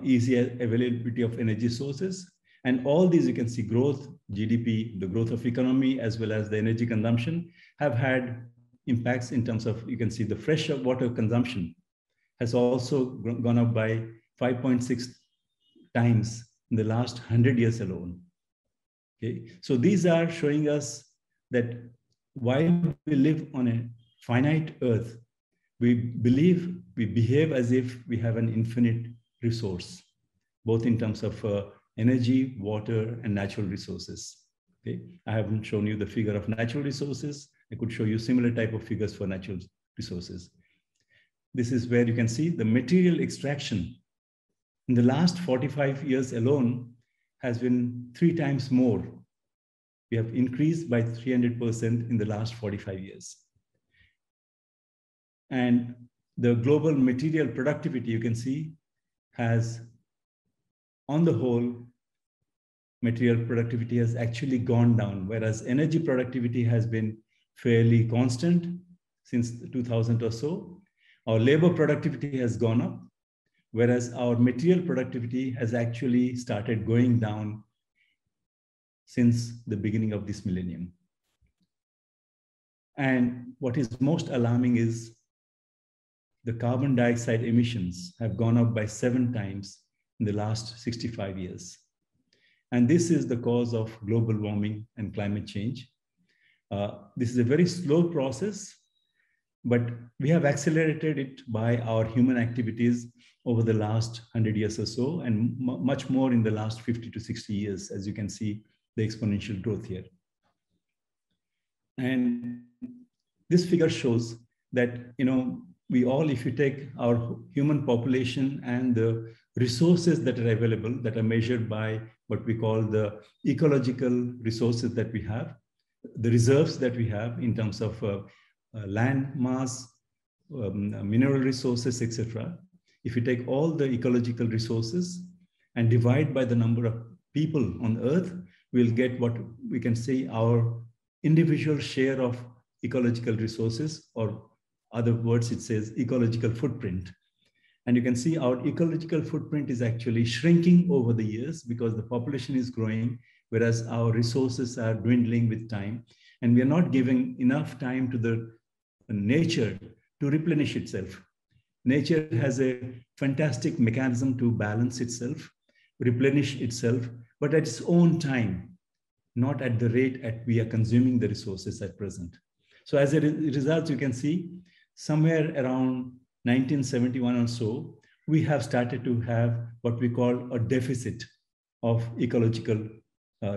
easy availability of energy sources. And all these, you can see growth, GDP, the growth of economy, as well as the energy consumption, have had impacts in terms of, you can see the fresh water consumption has also gone up by 5.6 times in the last 100 years alone. Okay, so these are showing us that while we live on a finite earth, we believe we behave as if we have an infinite resource, both in terms of energy, water, and natural resources. Okay, I haven't shown you the figure of natural resources. I could show you similar type of figures for natural resources. This is where you can see the material extraction in the last 45 years alone has been 3 times more. We have increased by 300% in the last 45 years. And the global material productivity, you can see, has, on the whole, material productivity has actually gone down, whereas energy productivity has been fairly constant since 2000 or so. Our labor productivity has gone up, whereas our material productivity has actually started going down since the beginning of this millennium. And what is most alarming is the carbon dioxide emissions have gone up by 7 times in the last 65 years. And this is the cause of global warming and climate change. This is a very slow process, but we have accelerated it by our human activities over the last 100 years or so, and much more in the last 50 to 60 years, as you can see the exponential growth here. And this figure shows that, we all, if you take our human population and the resources that are available, that are measured by what we call the ecological resources that we have, the reserves that we have in terms of land mass, mineral resources, etc. If you take all the ecological resources and divide by the number of people on Earth, we'll get what we can say our individual share of ecological resources, or other words, it says ecological footprint. And you can see our ecological footprint is actually shrinking over the years because the population is growing, whereas our resources are dwindling with time. And we are not giving enough time to the nature to replenish itself. Nature has a fantastic mechanism to balance itself, replenish itself, but at its own time, not at the rate at we are consuming the resources at present. So as a result, you can see somewhere around 1971 or so, we have started to have what we call a deficit of ecological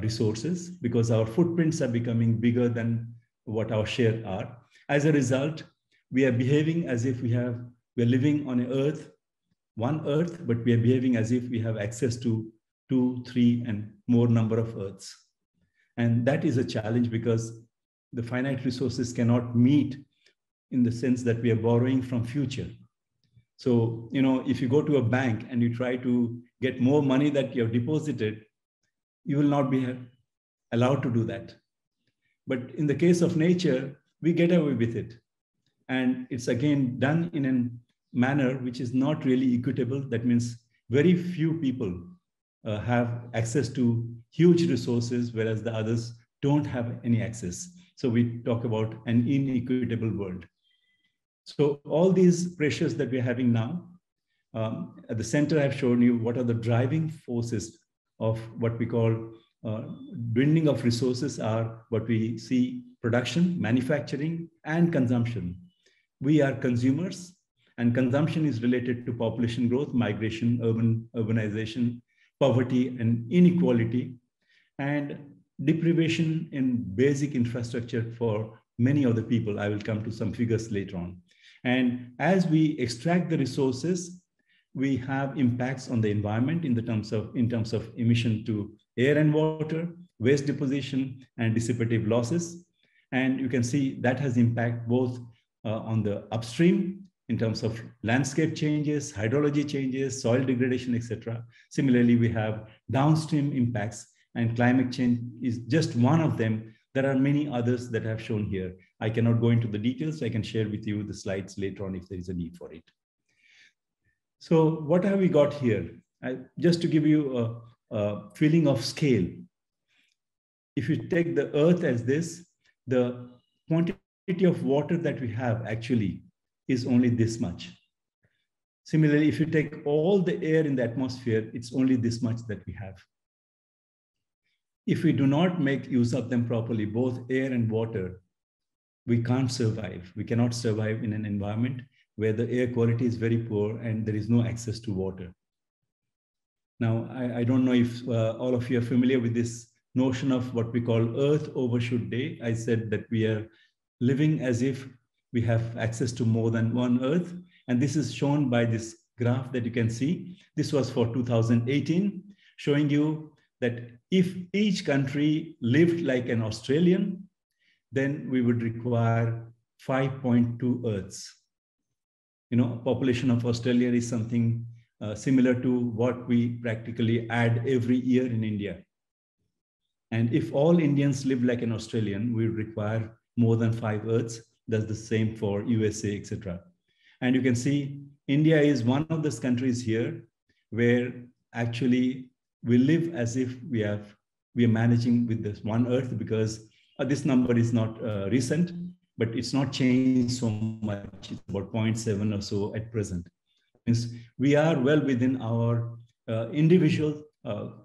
resources because our footprints are becoming bigger than what our share are. As a result, we are behaving as if we're living on one earth, but we are behaving as if we have access to 2, 3, and more number of earths. And that is a challenge because the finite resources cannot meet in the sense that we are borrowing from future. So, if you go to a bank and you try to get more money that you have deposited, you will not be allowed to do that. But in the case of nature, we get away with it. And it's again done in a manner which is not really equitable. That means very few people have access to huge resources, whereas the others don't have any access. So we talk about an inequitable world. So all these pressures that we're having now, at the center, I've shown you what are the driving forces of what we call dwindling of resources are what we see: production, manufacturing, and consumption. We are consumers, and consumption is related to population growth, migration, urbanization, poverty, and inequality, and deprivation in basic infrastructure for many of the people. I will come to some figures later on. And as we extract the resources, we have impacts on the environment in terms of emission to air and water, waste deposition, and dissipative losses. And you can see that has impact both on the upstream in terms of landscape changes, hydrology changes, soil degradation, etc. Similarly, we have downstream impacts, and climate change is just one of them. There are many others that I have shown here. I cannot go into the details. I can share with you the slides later on if there is a need for it. So what have we got here? Just to give you a feeling of scale. If you take the Earth as this, the quantity of water that we have actually is only this much. Similarly, if you take all the air in the atmosphere, it's only this much that we have. If we do not make use of them properly, both air and water, we can't survive. We cannot survive in an environment where the air quality is very poor and there is no access to water. Now, I don't know if all of you are familiar with this notion of what we call Earth Overshoot Day. I said that we are living as if we have access to more than one Earth. And this is shown by this graph that you can see. This was for 2018, showing you that if each country lived like an Australian, then we would require 5.2 Earths. A population of Australia is something similar to what we practically add every year in India. And if all Indians live like an Australian, we require more than 5 Earths. That's the same for USA, etc. And you can see India is one of those countries here where actually we live as if we are managing with this one Earth, because this number is not recent. but it's not changed so much. It's about 0.7 or so at present. Means we are well within our individual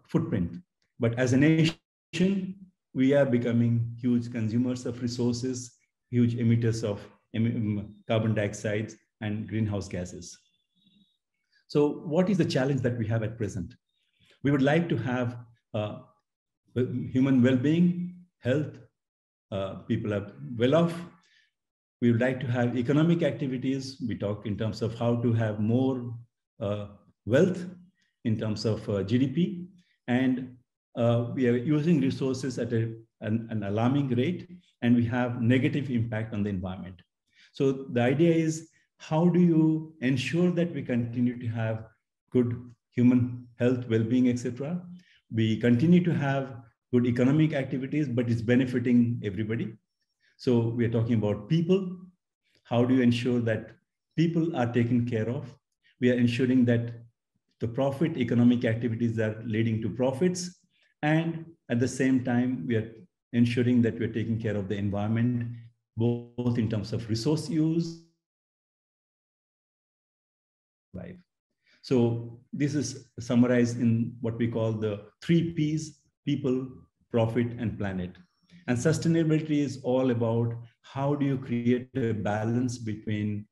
footprint, but as a nation, we are becoming huge consumers of resources, huge emitters of carbon dioxide and greenhouse gases. So what is the challenge that we have at present? We would like to have human well-being, health, people are well off. We would like to have economic activities. We talk in terms of how to have more wealth in terms of GDP. And we are using resources at an alarming rate, and we have negative impact on the environment. So the idea is, how do you ensure that we continue to have good human health, well-being, etc.? We continue to have good economic activities, but it's benefiting everybody. So we are talking about people. How do you ensure that people are taken care of? We are ensuring that the profit economic activities are leading to profits. And at the same time, we are ensuring that we're taking care of the environment, both in terms of resource use. So this is summarized in what we call the 3 Ps: people, profit, and planet. And sustainability is all about how do you create a balance between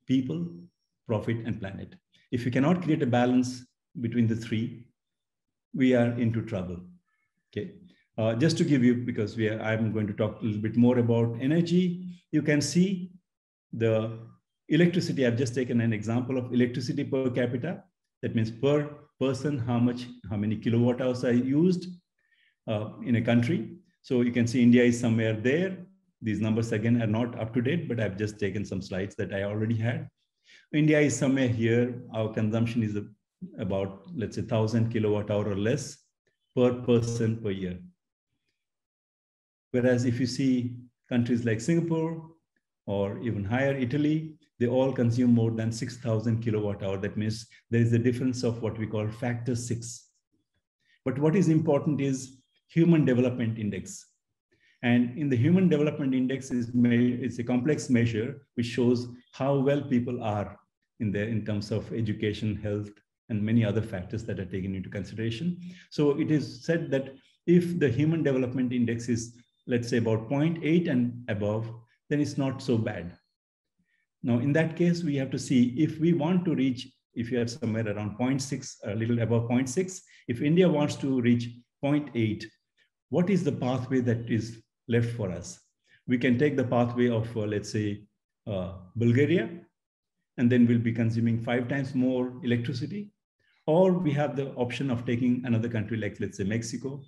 people, profit, and planet. If you cannot create a balance between the 3, we are into trouble. Okay. Just to give you, because I'm going to talk a little bit more about energy. You can see the electricity. I've just taken an example of electricity per capita. That means per person, how many kilowatt hours are used in a country. So you can see India is somewhere there. These numbers again are not up to date, but I've just taken some slides that I already had. India is somewhere here. Our consumption is about, let's say, 1,000 kilowatt hour or less per person per year. Whereas if you see countries like Singapore or even higher, Italy, they all consume more than 6,000 kilowatt hour. That means there is a difference of what we call factor 6. But what is important is Human Development Index. And in the Human Development Index, it's a complex measure which shows how well people are in terms of education, health, and many other factors that are taken into consideration. So it is said that if the Human Development Index is, let's say, about 0.8 and above, then it's not so bad. Now, in that case, we have to see if we want to reach, if you are somewhere around 0.6, a little above 0.6, if India wants to reach 0.8, what is the pathway that is left for us? We can take the pathway of, let's say, Bulgaria, and then we'll be consuming 5 times more electricity. Or we have the option of taking another country like, let's say, Mexico,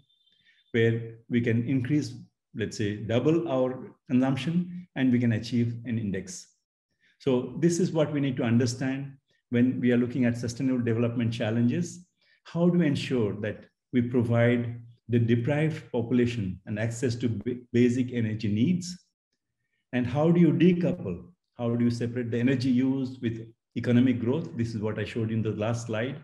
where we can increase, let's say, double our consumption, and we can achieve an index. So this is what we need to understand when we are looking at sustainable development challenges. How do we ensure that we provide the deprived population and access to basic energy needs? And how do you decouple? How do you separate the energy used with economic growth? This is what I showed in the last slide.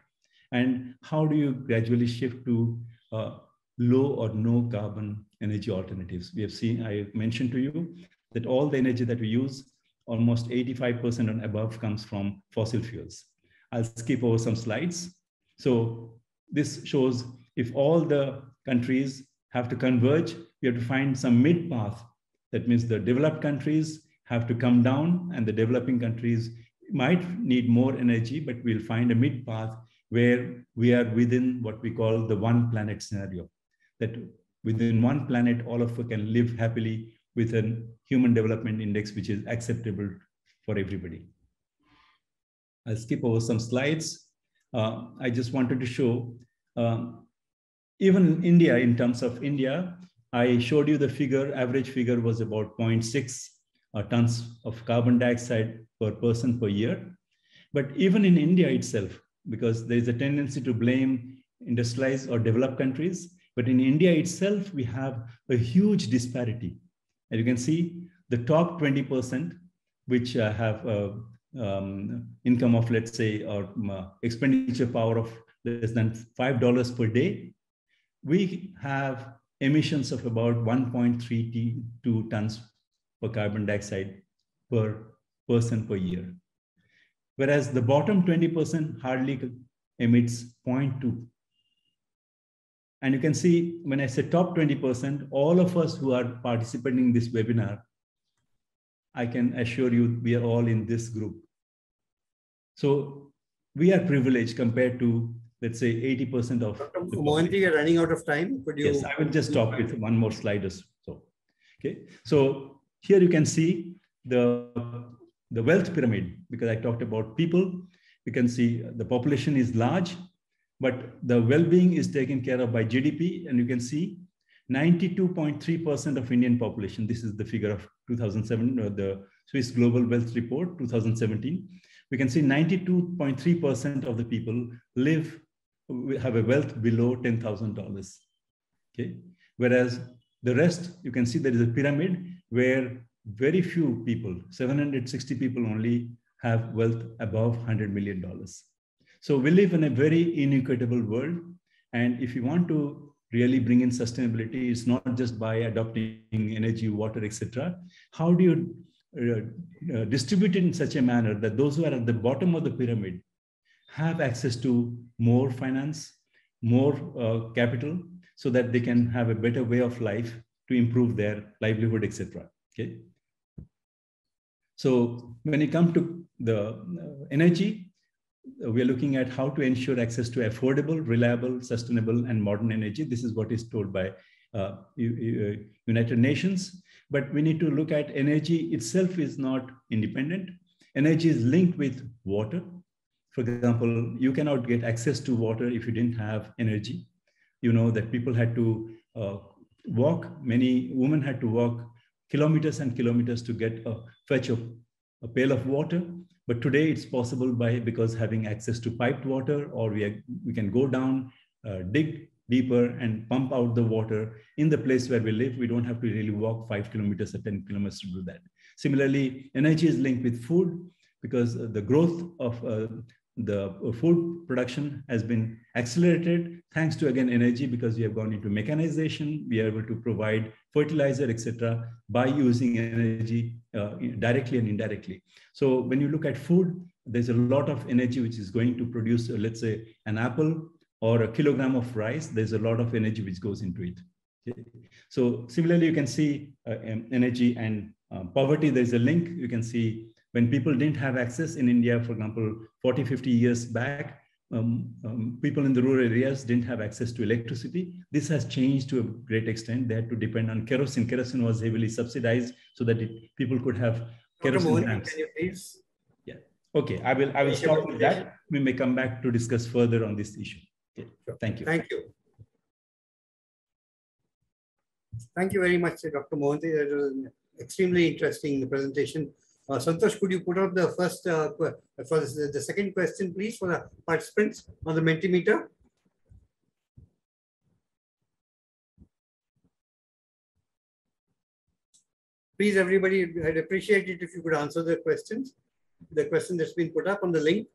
And how do you gradually shift to low or no carbon energy alternatives? We have seen, I mentioned to you that all the energy that we use, almost 85% and above, comes from fossil fuels. I'll skip over some slides. So this shows if all the countries have to converge, we have to find some mid path. That means the developed countries have to come down, and the developing countries might need more energy, but we'll find a mid path where we are within what we call the one planet scenario. That within one planet, all of us can live happily with a Human Development Index which is acceptable for everybody. I'll skip over some slides. I just wanted to show even India, in terms of India, I showed you the figure, average figure was about 0.6 tons of carbon dioxide per person per year. But even in India itself, because there is a tendency to blame industrialized or developed countries, but in India itself, we have a huge disparity. And you can see the top 20%, which have income of, let's say, or expenditure power of less than $5 per day, we have emissions of about 1.32 tons for carbon dioxide per person per year. Whereas the bottom 20% hardly emits 0.2. And you can see when I say top 20%, all of us who are participating in this webinar, I can assure you we are all in this group. So we are privileged compared to, let's say, 80% of Dr. Mohanty, you're running out of time. Could you? Yes, I will just stop with one more slide or so. Okay, so here you can see the wealth pyramid, because I talked about people. You can see the population is large, but the well-being is taken care of by GDP, and you can see 92.3% of Indian population. This is the figure of 2007, the Swiss Global Wealth Report, 2017. We can see 92.3% of the people have a wealth below $10,000. Okay, whereas the rest, you can see there is a pyramid where very few people, 760 people only, have wealth above $100 million. So we live in a very inequitable world. And if you want to really bring in sustainability, it's not just by adopting energy, water, etc. How do you distribute it in such a manner that those who are at the bottom of the pyramid have access to more finance, more capital, so that they can have a better way of life to improve their livelihood, etc. Okay. So when it comes to the energy, we are looking at how to ensure access to affordable, reliable, sustainable, and modern energy. This is what is told by United Nations. But we need to look at energy itself is not independent. Energy is linked with water. For example, you cannot get access to water if you didn't have energy. You know that people had to walk, many women had to walk kilometers and kilometers to get fetch a pail of water. But today it's possible because having access to piped water, or we can go down, dig deeper and pump out the water in the place where we live. We don't have to really walk 5 kilometers or 10 kilometers to do that. Similarly, energy is linked with food, because the growth of the food production has been accelerated thanks to, again, energy, because we have gone into mechanization. We are able to provide fertilizer, etc., by using energy directly and indirectly. So when you look at food, there's a lot of energy which is going to produce, let's say, an apple or a kilogram of rice. There's a lot of energy which goes into it. Okay. So similarly, you can see energy and poverty. There's a link. You can see when people didn't have access in India, for example, 40, 50 years back, people in the rural areas didn't have access to electricity. This has changed to a great extent. They had to depend on kerosene. Kerosene was heavily subsidized so that people could have kerosene lamps. Can you please? Yeah. Okay. I will stop with that. We may come back to discuss further on this issue. Okay. Sure. Thank you. Thank you. Thank you very much, Dr. Mohanty. That was extremely interesting presentation. Santosh, could you put up the first, the second question, please, for the participants on the Mentimeter? Please, everybody, I'd appreciate it if you could answer the questions. The question that's been put up on the link.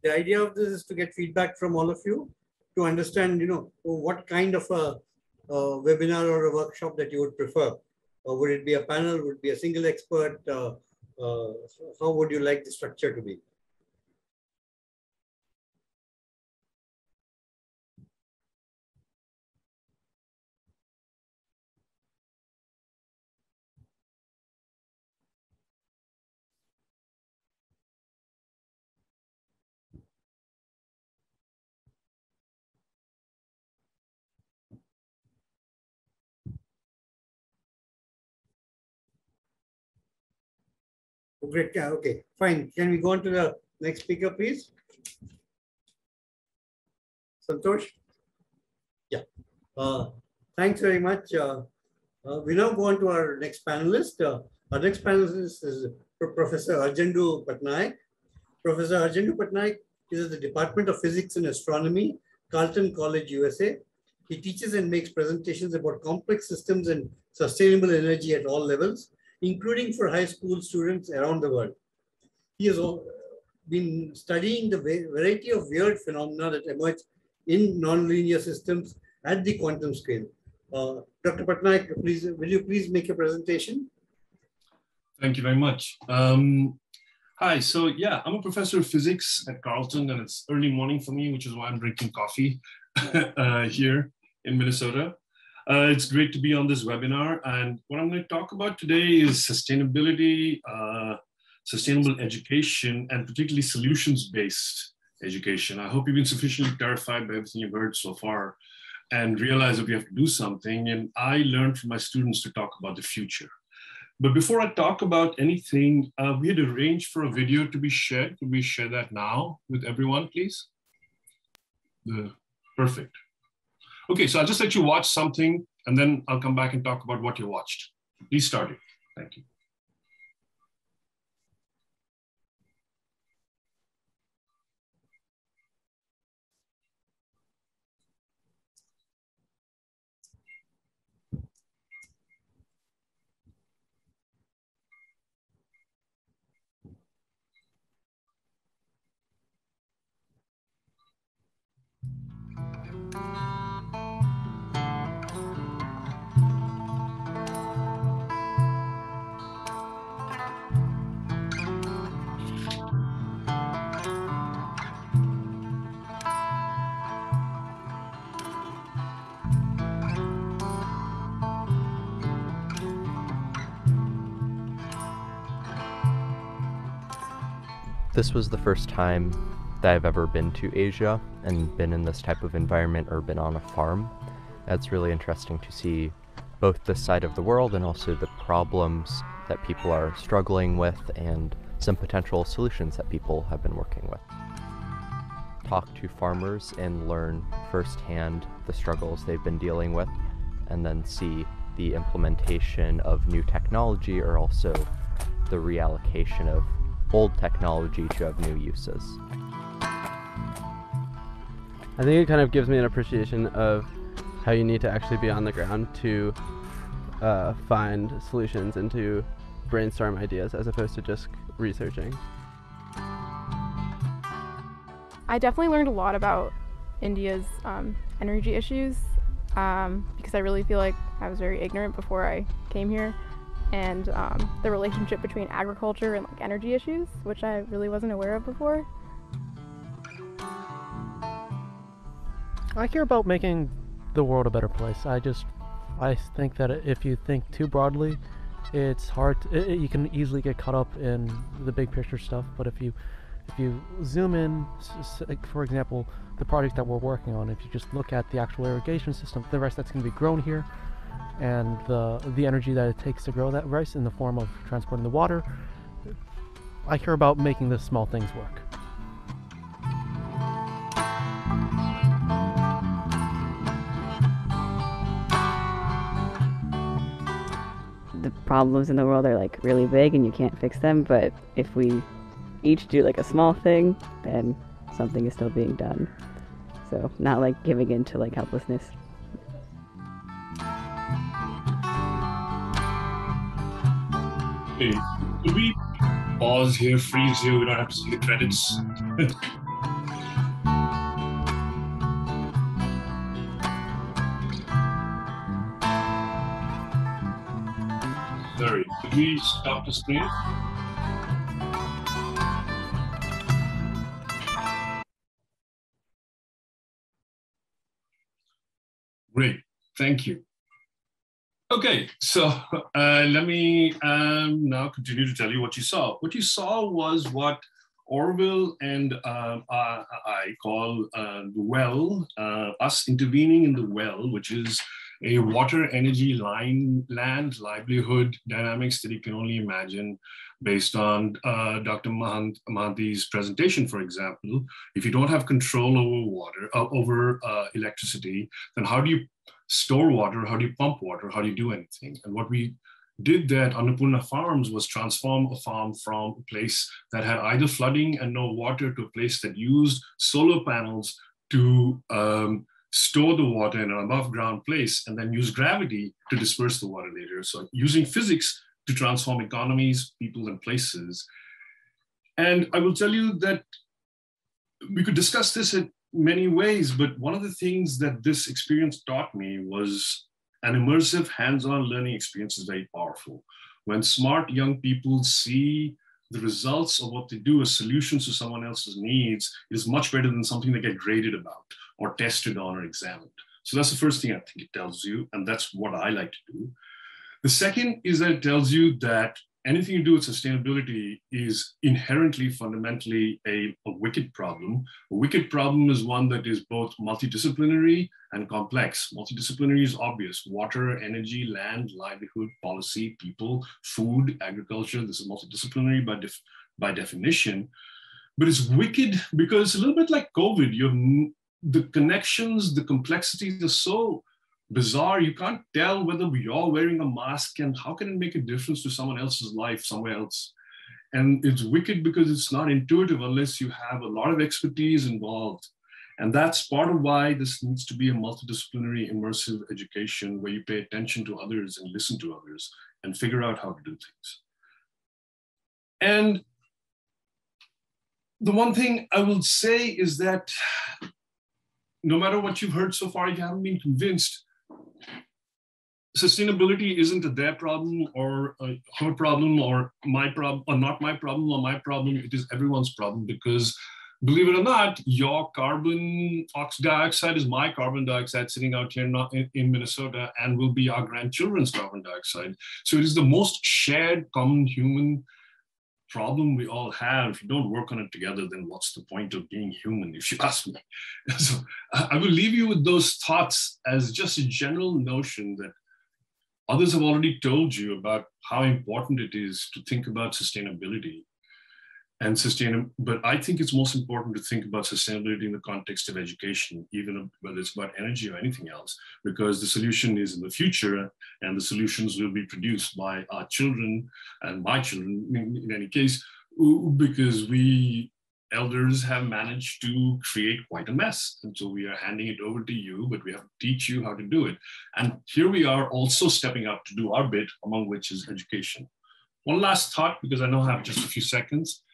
The idea of this is to get feedback from all of you to understand, what kind of a webinar or a workshop that you would prefer. Would it be a panel? Would it be a single expert? How would you like the structure to be? Great. Yeah, okay, fine. Can we go on to the next speaker, please? Santosh? Yeah. Thanks very much. We now go on to our next panelist. Our next panelist is Professor Arjandu Patnaik. Professor Arjandu Patnaik is at the Department of Physics and Astronomy, Carleton College, USA. He teaches and makes presentations about complex systems and sustainable energy at all levels, including for high school students around the world. He has been studying the variety of weird phenomena that emerge in nonlinear systems at the quantum scale. Dr. Patnaik, will you please make a presentation? Thank you very much. Hi, so yeah, I'm a professor of physics at Carleton, and it's early morning for me, which is why I'm drinking coffee here in Minnesota. It's great to be on this webinar, and what I'm going to talk about today is sustainability, sustainable education, and particularly solutions-based education. I hope you've been sufficiently clarified by everything you've heard so far and realize that we have to do something. And I learned from my students to talk about the future. But before I talk about anything, we had arranged for a video to be shared. Could we share that now with everyone, please? Perfect. Okay, so I'll just let you watch something, and then I'll come back and talk about what you watched. Please start it. Thank you. This was the first time that I've ever been to Asia and been in this type of environment or been on a farm. It's really interesting to see both this side of the world and also the problems that people are struggling with and some potential solutions that people have been working with. Talk to farmers and learn firsthand the struggles they've been dealing with, and then see the implementation of new technology or also the reallocation of old technology to have new uses. I think it kind of gives me an appreciation of how you need to actually be on the ground to find solutions and to brainstorm ideas as opposed to just researching. I definitely learned a lot about India's energy issues because I really feel like I was very ignorant before I came here, and the relationship between agriculture and like energy issues, which I really wasn't aware of before. I care about making the world a better place. I think that if you think too broadly, it's hard you can easily get caught up in the big picture stuff. But if you zoom in, like for example, the project that we're working on, if you just look at the actual irrigation system, the rice that's going to be grown here, and the energy that it takes to grow that rice in the form of transporting the water, I care about making the small things work. The problems in the world are like really big and you can't fix them, but if we each do like a small thing, then something is still being done. So not like giving in to like helplessness. Hey, could we pause here, freeze here? We don't have to see the credits. Sorry, could we stop the screen? Great, thank you. Okay, so let me now continue to tell you what you saw. What you saw was what Orville and I call the well, us intervening in the well, which is a water, energy, land, livelihood dynamics that you can only imagine based on Dr. Mahanti's presentation, for example. If you don't have control over water, over electricity, then how do you store water? How do you pump water? How do you do anything? And what we did that, Annapurna Farms, was transform a farm from a place that had either flooding and no water to a place that used solar panels to store the water in an above ground place and then use gravity to disperse the water later. So using physics to transform economies, people, and places. And I will tell you that we could discuss this in many ways, but one of the things that this experience taught me was an immersive hands-on learning experience is very powerful. When smart young people see the results of what they do as solutions to someone else's needs, is much better than something they get graded about or tested on or examined. So that's the first thing I think it tells you, and that's what I like to do. The second is that it tells you that anything you do with sustainability is inherently, fundamentally a wicked problem. A wicked problem is one that is both multidisciplinary and complex. Multidisciplinary is obvious: water, energy, land, livelihood, policy, people, food, agriculture. This is multidisciplinary by definition. But it's wicked because it's a little bit like COVID. The connections, the complexities are so bizarre. You can't tell whether you're wearing a mask and how can it make a difference to someone else's life somewhere else. And it's wicked because it's not intuitive unless you have a lot of expertise involved. And that's part of why this needs to be a multidisciplinary, immersive education where you pay attention to others and listen to others and figure out how to do things. And the one thing I will say is that no matter what you've heard so far, if you haven't been convinced, sustainability isn't a their problem or her problem or my problem or not my problem or my problem. It is everyone's problem because, believe it or not, your carbon dioxide is my carbon dioxide sitting out here in Minnesota and will be our grandchildren's carbon dioxide. So it is the most shared common human problem we all have. If you don't work on it together, then what's the point of being human, if you ask me? So I will leave you with those thoughts as just a general notion that others have already told you about how important it is to think about sustainability and but I think it's most important to think about sustainability in the context of education, even whether it's about energy or anything else, because the solution is in the future and the solutions will be produced by our children and my children in any case, because we elders have managed to create quite a mess. And so we are handing it over to you, but we have to teach you how to do it. And here we are also stepping up to do our bit, among which is education. One last thought, because I know I have just a few seconds.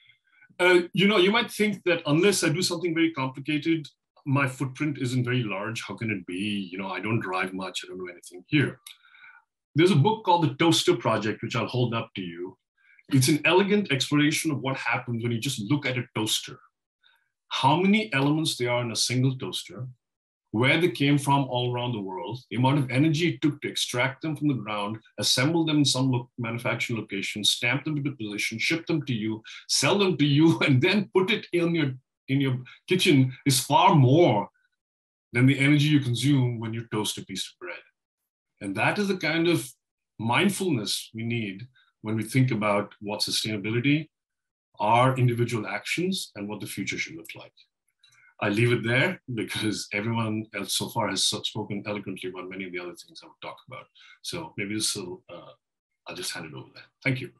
You might think that unless I do something very complicated, my footprint isn't very large. How can it be? I don't drive much. I don't do anything here. There's a book called The Toaster Project, which I'll hold up to you. It's an elegant exploration of what happens when you just look at a toaster. How many elements there are in a single toaster, where they came from all around the world, the amount of energy it took to extract them from the ground, assemble them in some manufacturing location, stamp them into position, ship them to you, sell them to you, and then put it in your kitchen is far more than the energy you consume when you toast a piece of bread. And that is the kind of mindfulness we need when we think about what sustainability, our individual actions, and what the future should look like. I leave it there because everyone else so far has spoken eloquently about many of the other things I would talk about. So maybe this will, I'll just hand it over there. Thank you.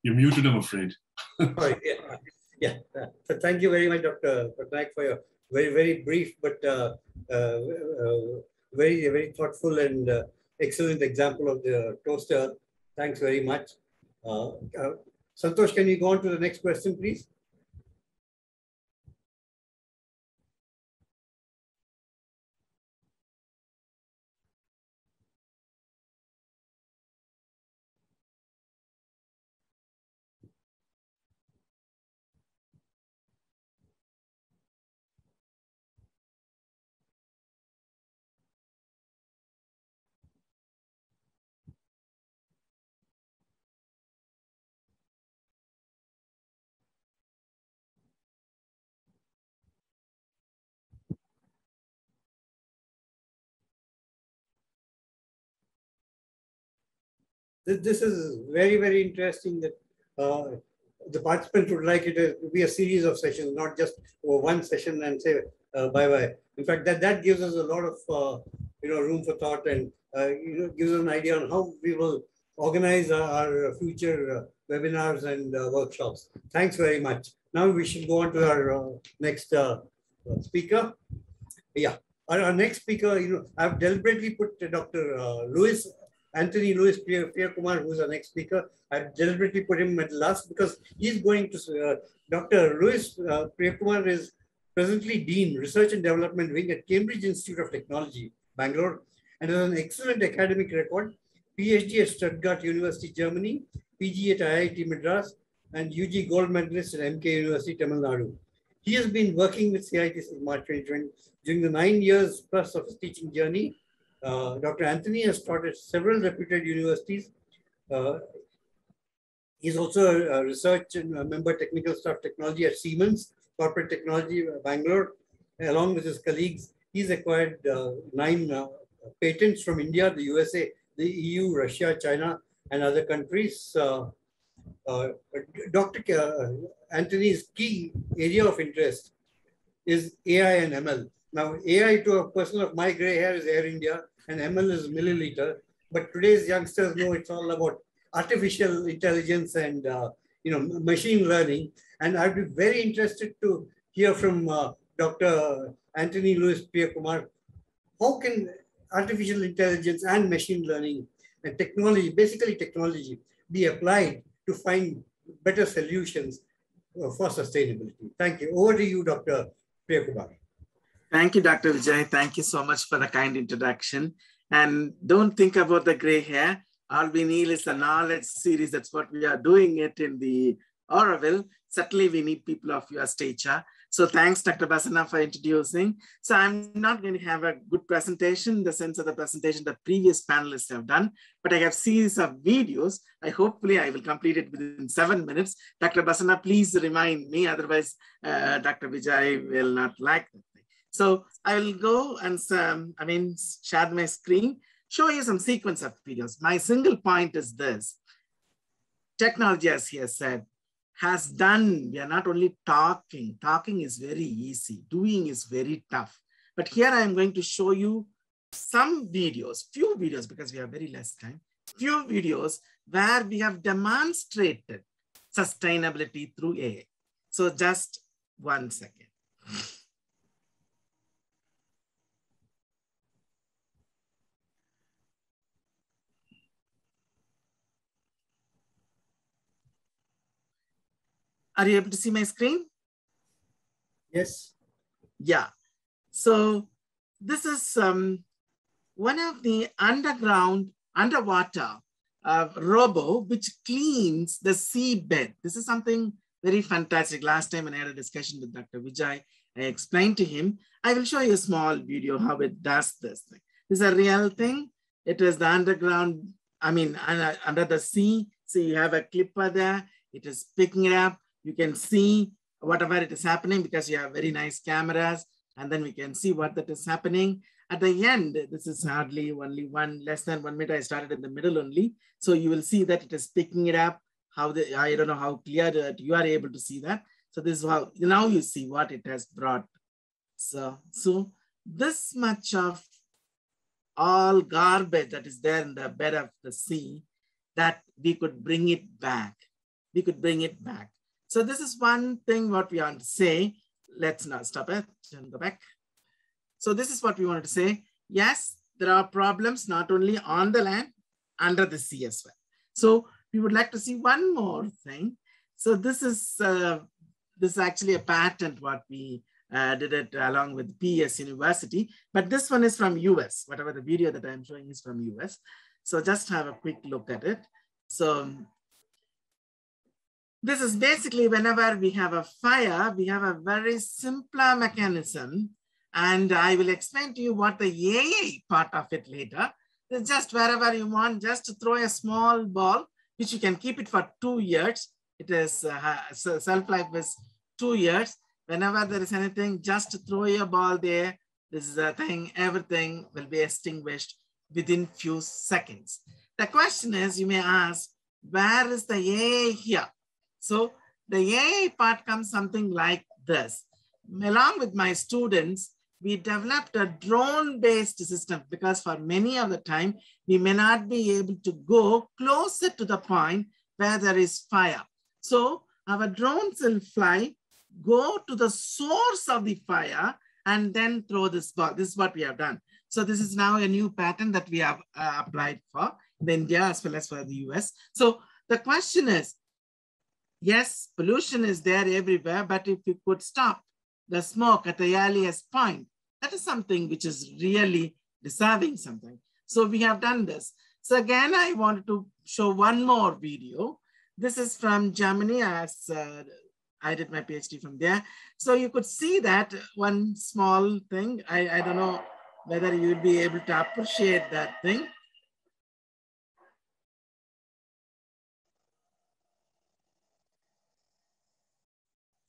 You're muted, I'm afraid. Yeah. So thank you very much, Dr. Patnaik, for your very, very brief, but very, very thoughtful and excellent example of the toaster. Thanks very much. Santosh, can you go on to the next question, please? This is very, very interesting that the participants would like it to be a series of sessions, not just one session and say bye-bye. In fact, that gives us a lot of room for thought, and gives us an idea on how we will organize our future webinars and workshops. Thanks very much. Now we should go on to our next speaker. Yeah, our next speaker, I've deliberately put Dr. Anthony Louis Priyakumar, who's our next speaker. I've deliberately put him at last because he's going to, Dr. Louis Priyakumar is presently Dean, Research and Development Wing at Cambridge Institute of Technology, Bangalore, and has an excellent academic record, PhD at Stuttgart University, Germany, PG at IIT Madras, and UG Gold Medalist at MK University, Tamil Nadu. He has been working with CIT since March 2020. During the 9 years plus of his teaching journey, Dr. Anthony has taught at several reputed universities. He's also a research and a member technical staff technology at Siemens Corporate Technology, Bangalore. Along with his colleagues, he's acquired 9 patents from India, the USA, the EU, Russia, China, and other countries. Dr. Anthony's key area of interest is AI and ML. Now, AI to a person of my gray hair is Air India, and ML is milliliter. But today's youngsters know it's all about artificial intelligence and machine learning. And I'd be very interested to hear from Dr. Anthony Louis Priyakumar. How can artificial intelligence and machine learning and technology, basically technology, be applied to find better solutions for sustainability? Thank you. Over to you, Dr. Priyakumar. Thank you, Dr. Vijay. Thank you so much for the kind introduction. And don't think about the gray hair. All we need is a knowledge series. That's what we are doing it in the Oroville. Certainly, we need people of your stature. So thanks, Dr. Basana, for introducing. So I'm not going to have a good presentation in the sense of the presentation the previous panelists have done, but I have series of videos. Hopefully I will complete it within 7 minutes. Dr. Basana, please remind me, otherwise Dr. Vijay will not like that. So I will go and share my screen, show you some sequence of videos. My single point is this: technology, as he has said, has done. We are not only talking. Talking is very easy. Doing is very tough. But here I am going to show you some videos, few videos, because we have very less time, few videos where we have demonstrated sustainability through AI. So just 1 second. Are you able to see my screen? Yes. Yeah. So this is one of the underwater robo which cleans the seabed. This is something very fantastic. Last time when I had a discussion with Dr. Vijay, I explained to him. I will show you a small video how it does this thing. This is a real thing. It is the underground, under the sea. So you have a clipper there. It is picking it up. You can see whatever it is happening because you have very nice cameras, and then we can see what that is happening. At the end, this is hardly only less than 1 minute. I started in the middle only. So you will see that it is picking it up. I don't know how clear that you are able to see that. So this is how, now you see what it has brought. So this much of all garbage that is there in the bed of the sea, that we could bring it back. We could bring it back. So this is one thing what we want to say. Let's not stop it and go back. So this is what we wanted to say. Yes, there are problems not only on the land, under the sea as well. So we would like to see one more thing. So this is actually a patent what we did it along with PS University, but this one is from US. Whatever the video that I'm showing is from US. So just have a quick look at it. So this is basically whenever we have a fire, we have a very simpler mechanism. And I will explain to you what the AA part of it later. It's just wherever you want, just to throw a small ball, which you can keep it for 2 years. It is self-life is 2 years. Whenever there is anything, just to throw your ball there. This is a thing, everything will be extinguished within few seconds. The question is, you may ask, where is the AA here? So the AA part comes something like this. Along with my students, we developed a drone-based system because for many of the time, we may not be able to go closer to the point where there is fire. So our drones will fly, go to the source of the fire, and then throw this ball. This is what we have done. So this is now a new pattern that we have applied for in India as well as for the US. So the question is, yes, pollution is there everywhere, but if you could stop the smoke at the earliest point, that is something which is really deserving something. So we have done this. So again, I wanted to show one more video. This is from Germany, as I did my PhD from there. So you could see that one small thing. I don't know whether you will be able to appreciate that thing.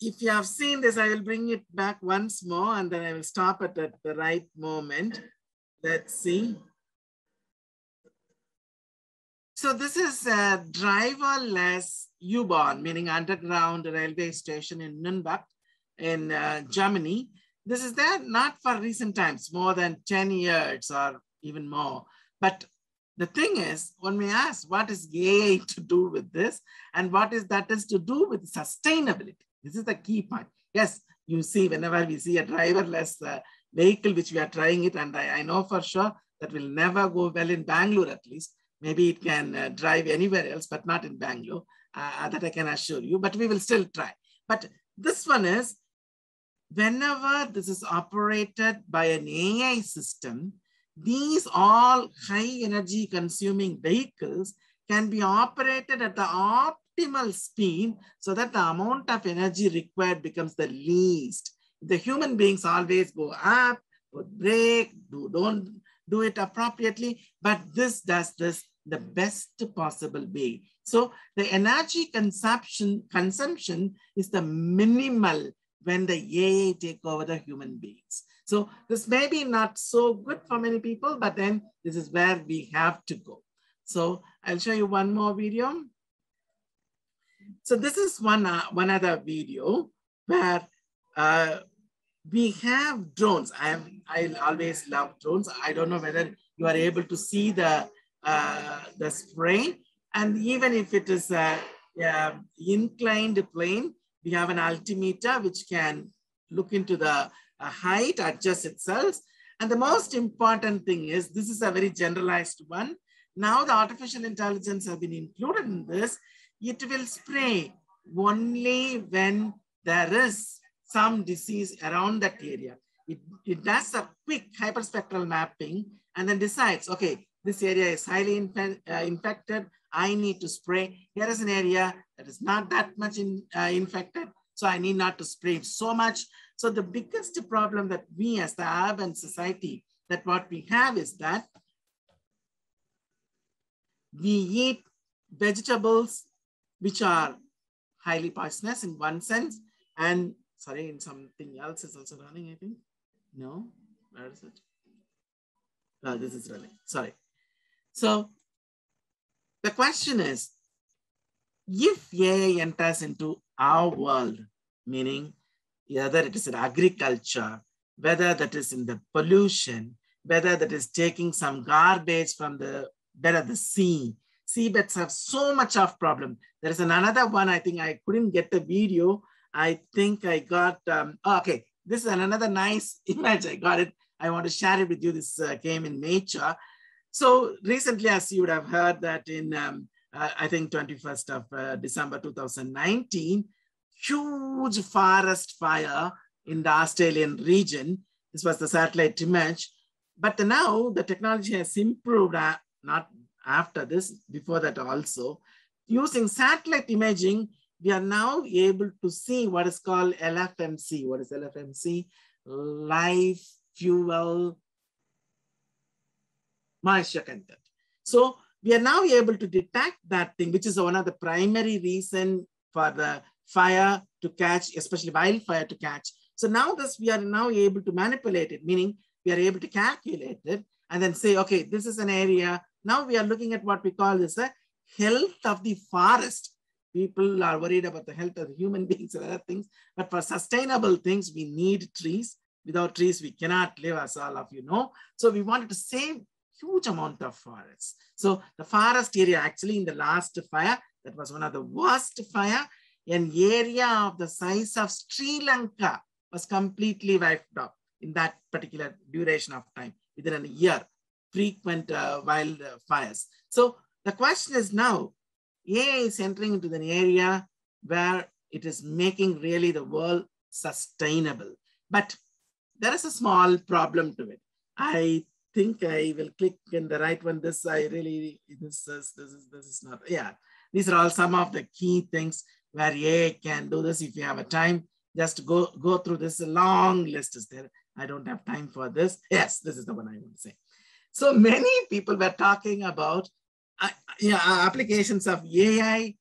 If you have seen this, I will bring it back once more and then I will stop it at the right moment. Let's see. So this is a driverless U-Bahn, meaning underground railway station in Nürnberg in Germany. This is there not for recent times, more than 10 years or even more. But the thing is, when we ask what is AI to do with this and what is that is to do with sustainability, this is the key point. Yes, you see, whenever we see a driverless vehicle, which we are trying it, and I know for sure that will never go well in Bangalore at least. Maybe it can drive anywhere else, but not in Bangalore. That I can assure you, but we will still try. But this one is, whenever this is operated by an AI system, these all high energy consuming vehicles can be operated at the optimal speed so that the amount of energy required becomes the least. The human beings always go up, would brake, don't do it appropriately, but this does this the best possible way. So the energy consumption is the minimal when the AI take over the human beings. So this may be not so good for many people, but then this is where we have to go. So I'll show you one more video. So this is one other video where we have drones. I always love drones. I don't know whether you are able to see the spray. And even if it is an inclined plane, we have an altimeter which can look into the height, adjust itself. And the most important thing is, this is a very generalized one. Now the artificial intelligence has been included in this. It will spray only when there is some disease around that area. It does a quick hyperspectral mapping and then decides, okay, this area is highly infected. I need to spray. Here is an area that is not that much infected, so I need not to spray so much. So the biggest problem that we as the urban society, that what we have is that we eat vegetables which are highly poisonous in one sense, and sorry, in something else is also running, I think. No, where is it? No, this is running, sorry. So the question is, if AI enters into our world, meaning whether it is in agriculture, whether that is in the pollution, whether that is taking some garbage from the bed of the sea, seabeds have so much of problem. There is another one, I think I couldn't get the video. I think I got, okay, this is another nice image, I got it. I want to share it with you. This came in Nature. So recently, as you would have heard that in, I think 21st of December 2019, huge forest fire in the Australian region. This was the satellite image. But now the technology has improved, not after this, before that also. Using satellite imaging, we are now able to see what is called LFMC. What is LFMC? Life, fuel, moisture content. So we are now able to detect that thing, which is one of the primary reason for the fire to catch, especially wildfire to catch. So now this, we are now able to manipulate it, meaning we are able to calculate it and then say, okay, this is an area. Now we are looking at what we call is the health of the forest. People are worried about the health of the human beings and other things, but for sustainable things, we need trees. Without trees, we cannot live, as all of you know. So we wanted to save huge amount of forests. So the forest area, actually in the last fire, that was one of the worst fire, an area of the size of Sri Lanka was completely wiped out in that particular duration of time, within a year, frequent wild fires. So the question is now, AI is entering into an area where it is making really the world sustainable. But there is a small problem to it. I think I will click in the right one. This is not, yeah. These are all some of the key things where AI can do this. If you have a time, just go through this long list is there. I don't have time for this. Yes, this is the one I want to say. So many people were talking about applications of AI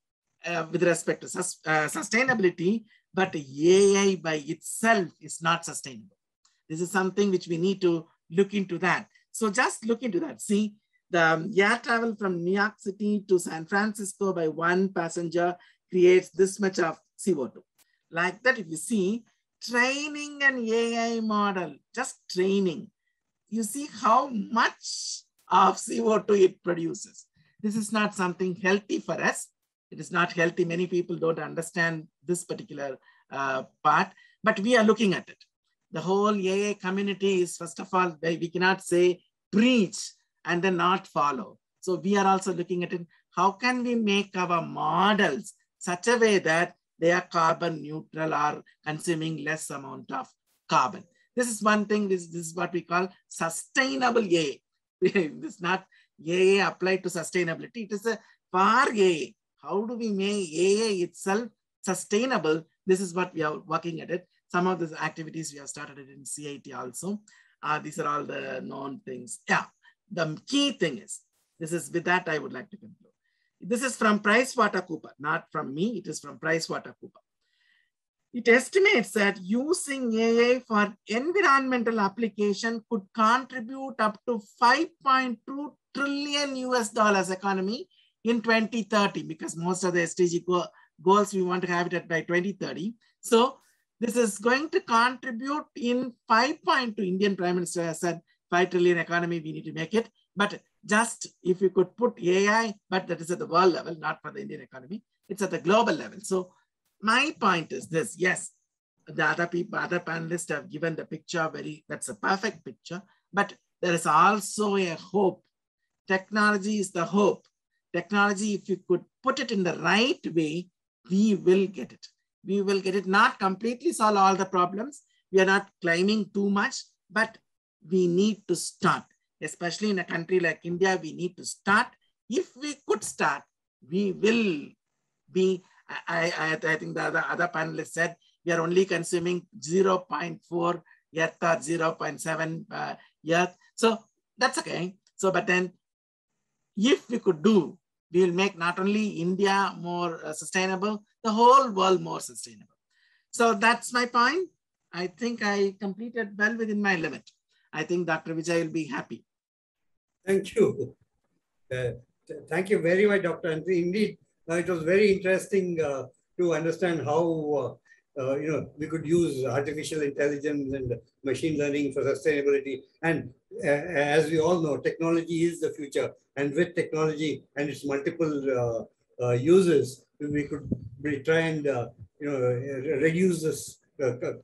with respect to sustainability, but AI by itself is not sustainable. This is something which we need to look into that. So just look into that. See, the air travel from New York City to San Francisco by one passenger creates this much of CO2. Like that, if you see, training an AI model, just training, you see how much of CO2 it produces. This is not something healthy for us. It is not healthy. Many people don't understand this particular part, but we are looking at it. The whole AI community is, first of all, we cannot say preach and then not follow. So we are also looking at it. How can we make our models such a way that they are carbon neutral or consuming less amount of carbon? This is one thing. This is what we call sustainable AI. This is not AI applied to sustainability. It is a for AI. How do we make AI itself sustainable? This is what we are working at it. Some of these activities we have started it in CIT also. These are all the known things. Yeah, the key thing is, this is with that I would like to conclude. This is from PricewaterhouseCoopers, not from me. It is from PricewaterhouseCoopers. It estimates that using AI for environmental application could contribute up to 5.2 trillion US dollars economy in 2030, because most of the SDG goals, we want to have it at by 2030. So this is going to contribute in 5.2. Indian Prime Minister has said 5 trillion economy, we need to make it. But just if you could put AI, but that is at the world level, not for the Indian economy, it's at the global level. So my point is this, yes, the other people, other panelists have given the picture that's a perfect picture, but there is also a hope. Technology is the hope. Technology, if you could put it in the right way, we will get it. We will get it, not completely solve all the problems. We are not claiming too much, but we need to start. Especially in a country like India, we need to start. If we could start, we will be, I think the other panelists said, we are only consuming 0.4 Earth or 0.7 Earth. So that's okay. So, but then if we could do, we will make not only India more sustainable, the whole world more sustainable. So that's my point. I think I completed well within my limit. I think Dr. Vijay will be happy. Thank you. Thank you very much, Dr. Andri. Indeed, it was very interesting to understand how we could use artificial intelligence and machine learning for sustainability. And as we all know, technology is the future. And with technology and its multiple uses, we could try and reduce this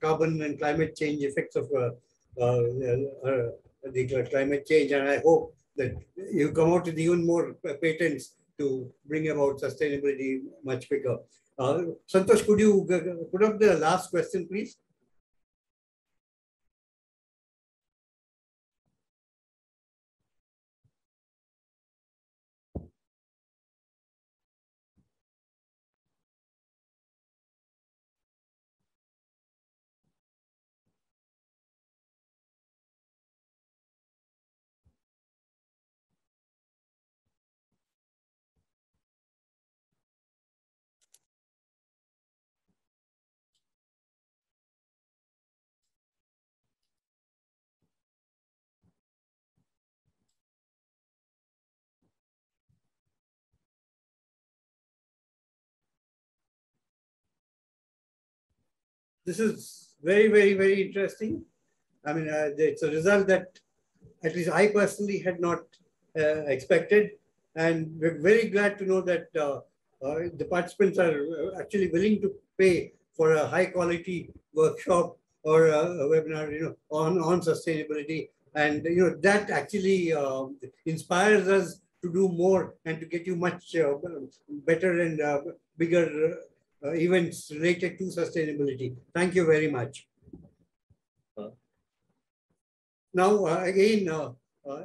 carbon and climate change effects of the climate change. And I hope that you come out with even more patents to bring about sustainability much quicker. Santosh, could you put up the last question, please? This is very, very, very interesting. I mean, it's a result that at least I personally had not expected. And we're very glad to know that the participants are actually willing to pay for a high quality workshop or a webinar, on sustainability. And, that actually inspires us to do more and to get you much better and bigger events related to sustainability. Thank you very much. Now, again,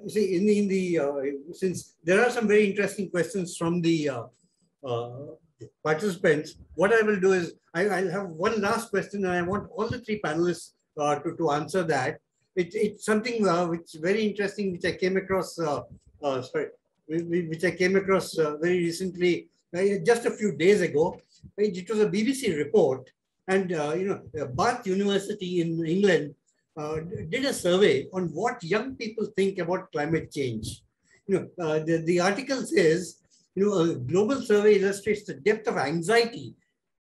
you see, in the since there are some very interesting questions from the participants, what I will do is I'll have one last question, and I want all the three panelists to answer that. It's something which is very interesting, which I came across. Which I came across very recently, just a few days ago. It was a BBC report, and Bath University in England did a survey on what young people think about climate change. The article says, a global survey illustrates the depth of anxiety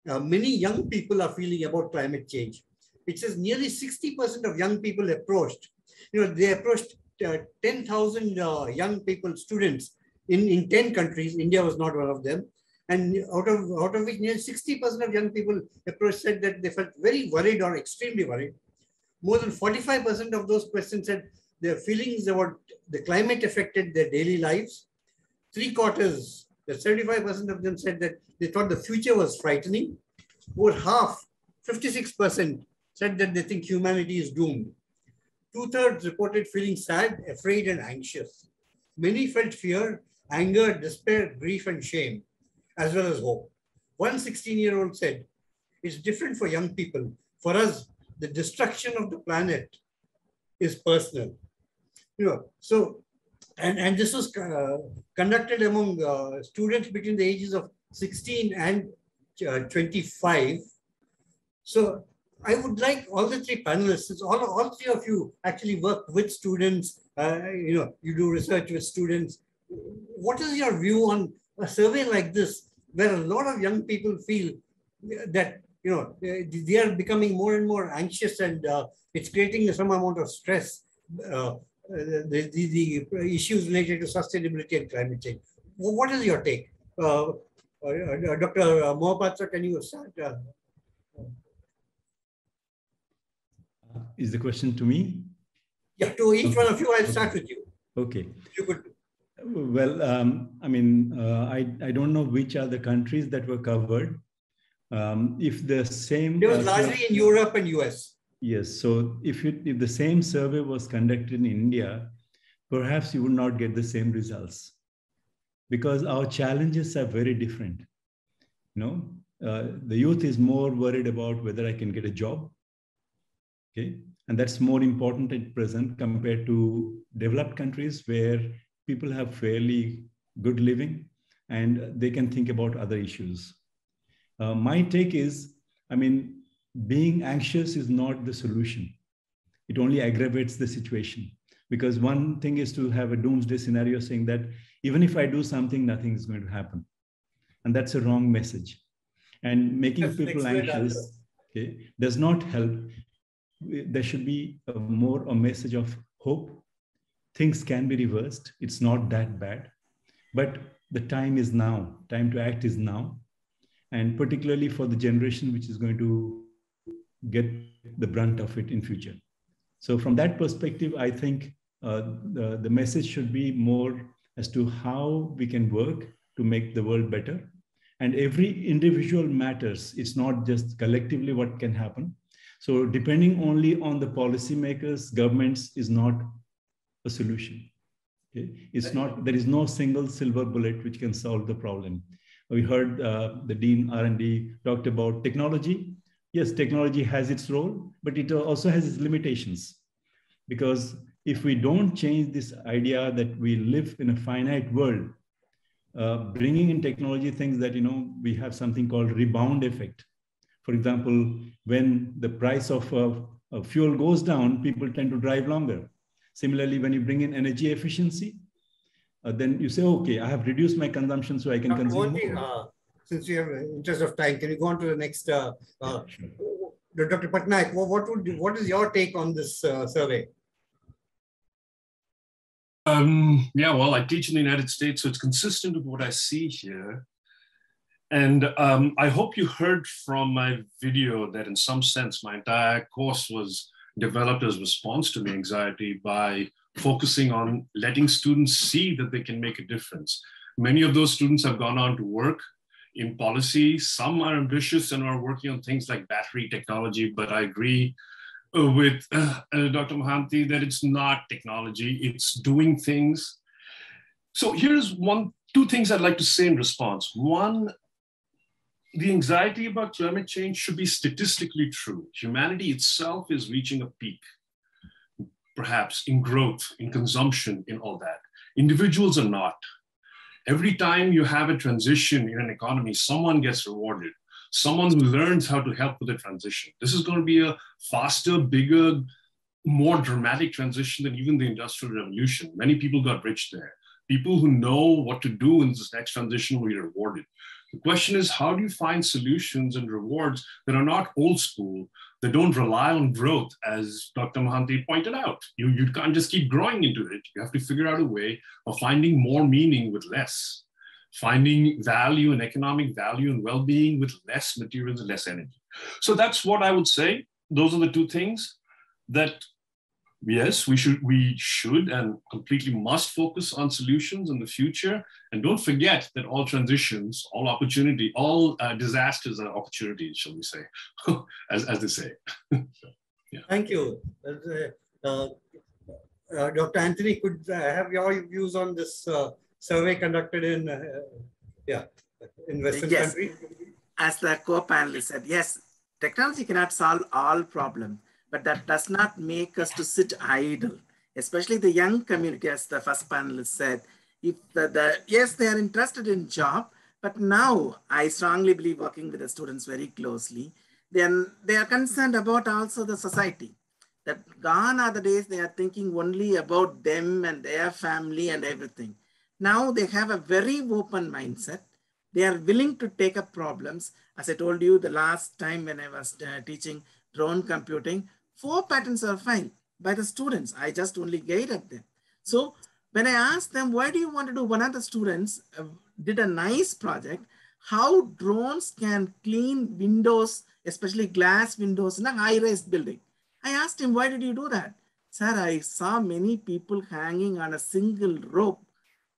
many young people are feeling about climate change. It says nearly 60% of young people approached. They approached 10,000 young people, students in 10 countries. India was not one of them. And out of which nearly 60% of young people approached said that they felt very worried or extremely worried. More than 45% of those questions said their feelings about the climate affected their daily lives. 3/4, 75% of them said that they thought the future was frightening. Over half, 56%, said that they think humanity is doomed. 2/3 reported feeling sad, afraid, and anxious. Many felt fear, anger, despair, grief, and shame, as well as hope. One 16-year-old said, "It's different for young people. For us, the destruction of the planet is personal." So, and this was conducted among students between the ages of 16 and 25. So I would like all the three panelists, since all three of you actually work with students, you do research with students. What is your view on a survey like this, where a lot of young people feel that they are becoming more and more anxious, and it's creating some amount of stress, the issues related to sustainability and climate change? What is your take? Dr. Mohapatra, can you start? Is the question to me? Yeah, to each one of you. I'll start with you. Okay. If you could. Well, I don't know which are the countries that were covered. If the same... It was largely in Europe and US. Yes. So if the same survey was conducted in India, perhaps you would not get the same results, because our challenges are very different. The youth is more worried about whether I can get a job. Okay. And that's more important at present compared to developed countries where people have fairly good living and they can think about other issues. My take is, being anxious is not the solution. It only aggravates the situation, because one thing is to have a doomsday scenario saying that even if I do something, nothing is going to happen. And that's a wrong message. And making people anxious does not help. There should be more a message of hope. Things can be reversed. It's not that bad. But the time is now. Time to act is now. And particularly for the generation which is going to get the brunt of it in future. So from that perspective, I think the message should be more as to how we can work to make the world better. And every individual matters. It's not just collectively what can happen. So depending only on the policymakers, governments is not a solution. Okay? It's not, there is no single silver bullet which can solve the problem. We heard the Dean R&D talked about technology. Yes, technology has its role, but it also has its limitations. Because if we don't change this idea that we live in a finite world, bringing in technology things that, we have something called rebound effect. For example, when the price of fuel goes down, people tend to drive longer. Similarly, when you bring in energy efficiency, then you say, okay, I have reduced my consumption so I can consume more. Since we have interest of time, can you go on to the next? Sure. Dr. Patnaik, what is your take on this survey? Yeah, well, I teach in the United States, so it's consistent with what I see here. And I hope you heard from my video that in some sense, my entire course was developed as a response to the anxiety by focusing on letting students see that they can make a difference. Many of those students have gone on to work in policy. Some are ambitious and are working on things like battery technology, but I agree with Dr. Mohanty that it's not technology, it's doing things. So here's two things I'd like to say in response. One, the anxiety about climate change should be statistically true. Humanity itself is reaching a peak, perhaps in growth, in consumption, in all that. Individuals are not. Every time you have a transition in an economy, someone gets rewarded. Someone who learns how to help with the transition. This is going to be a faster, bigger, more dramatic transition than even the Industrial Revolution. Many people got rich there. People who know what to do in this next transition will be rewarded. The question is, how do you find solutions and rewards that are not old school, that don't rely on growth, as Dr. Mohanty pointed out? You can't just keep growing into it. You have to figure out a way of finding more meaning with less, finding value and economic value and well-being with less materials and less energy. So that's what I would say. Those are the two things that, yes, we should and completely must focus on solutions in the future. And don't forget that all transitions, all opportunity, all disasters are opportunities, shall we say, as they say. So, yeah. Thank you. Dr. Anthony, could I have your views on this survey conducted in Western countries? As the co-panelist said, yes, technology cannot solve all problems, but that does not make us to sit idle, especially the young community, as the first panelist said. If yes, they are interested in job, but now I strongly believe, working with the students very closely, then they are concerned about also the society. That gone are the days they are thinking only about them and their family and everything. Now they have a very open mindset. They are willing to take up problems. As I told you the last time when I was teaching drone computing, 4 patents are filed by the students. I just only guided them. So when I asked them, why do you want to do, one of the students did a nice project, how drones can clean windows, especially glass windows in a high-rise building. I asked him, why did you do that? Sir, I saw many people hanging on a single rope.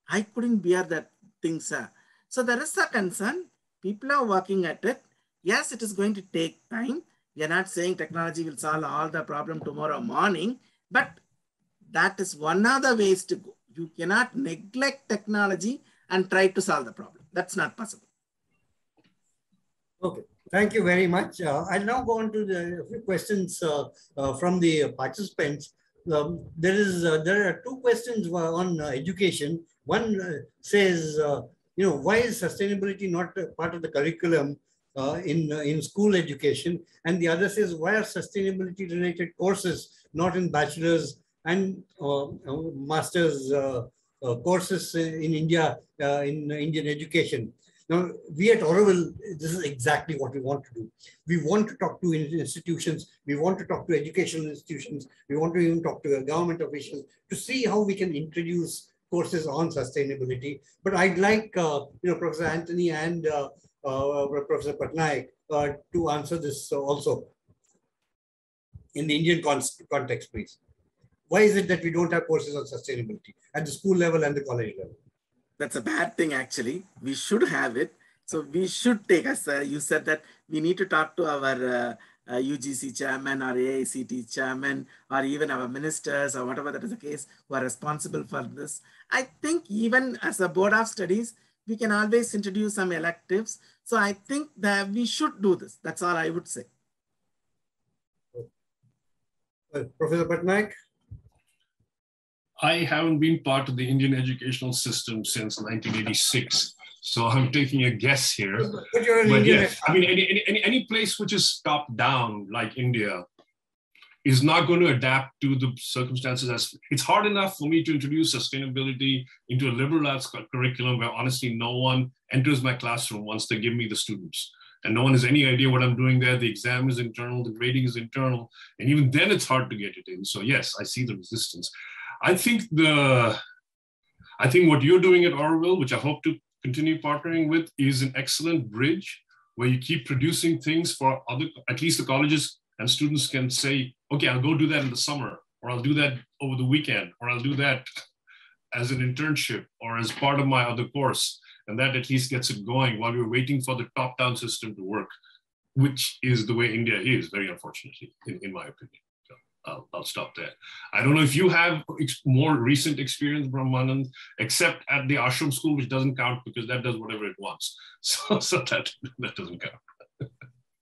I couldn't bear that thing, sir. So there is a concern. People are working at it. Yes, it is going to take time. We are not saying technology will solve all the problem tomorrow morning, but that is one of the ways to go. You cannot neglect technology and try to solve the problem. That's not possible. Okay, thank you very much. I'll now go on to a few questions from the participants. There are 2 questions on education. One says, why is sustainability not part of the curriculum in school education? And the other says, why are sustainability related courses not in bachelor's and master's courses in India, in Indian education? Now, we at Oroville, this is exactly what we want to do. We want to talk to institutions. We want to talk to educational institutions. We want to even talk to government officials to see how we can introduce courses on sustainability. But I'd like Professor Anthony and Professor Patnaik to answer this also in the Indian context, please. Why is it that we don't have courses on sustainability at the school level and the college level? That's a bad thing, actually. We should have it. So we should take, as you said, that we need to talk to our UGC chairman or AICT chairman or even our ministers or whatever that is the case who are responsible for this. I think even as a board of studies, we can always introduce some electives. So I think that we should do this. That's all I would say. Professor Patnaik? I haven't been part of the Indian educational system since 1986. So I'm taking a guess here. But yes, I mean, any place which is top down, like India, is not going to adapt to the circumstances. It's hard enough for me to introduce sustainability into a liberal arts curriculum where honestly no one enters my classroom once they give me the students. and no one has any idea what I'm doing there. The exam is internal, the grading is internal, and even then it's hard to get it in. So yes, I see the resistance. I think what you're doing at Oroville, which I hope to continue partnering with, is an excellent bridge where you keep producing things for at least the colleges and students can say, okay, I'll go do that in the summer, or I'll do that over the weekend, or I'll do that as an internship or as part of my other course. And that at least gets it going while we're waiting for the top-down system to work, which is the way India is, very unfortunately, in my opinion. So I'll stop there. I don't know if you have more recent experience, Brahmanand, except at the ashram school, which doesn't count because that does whatever it wants. So that doesn't count.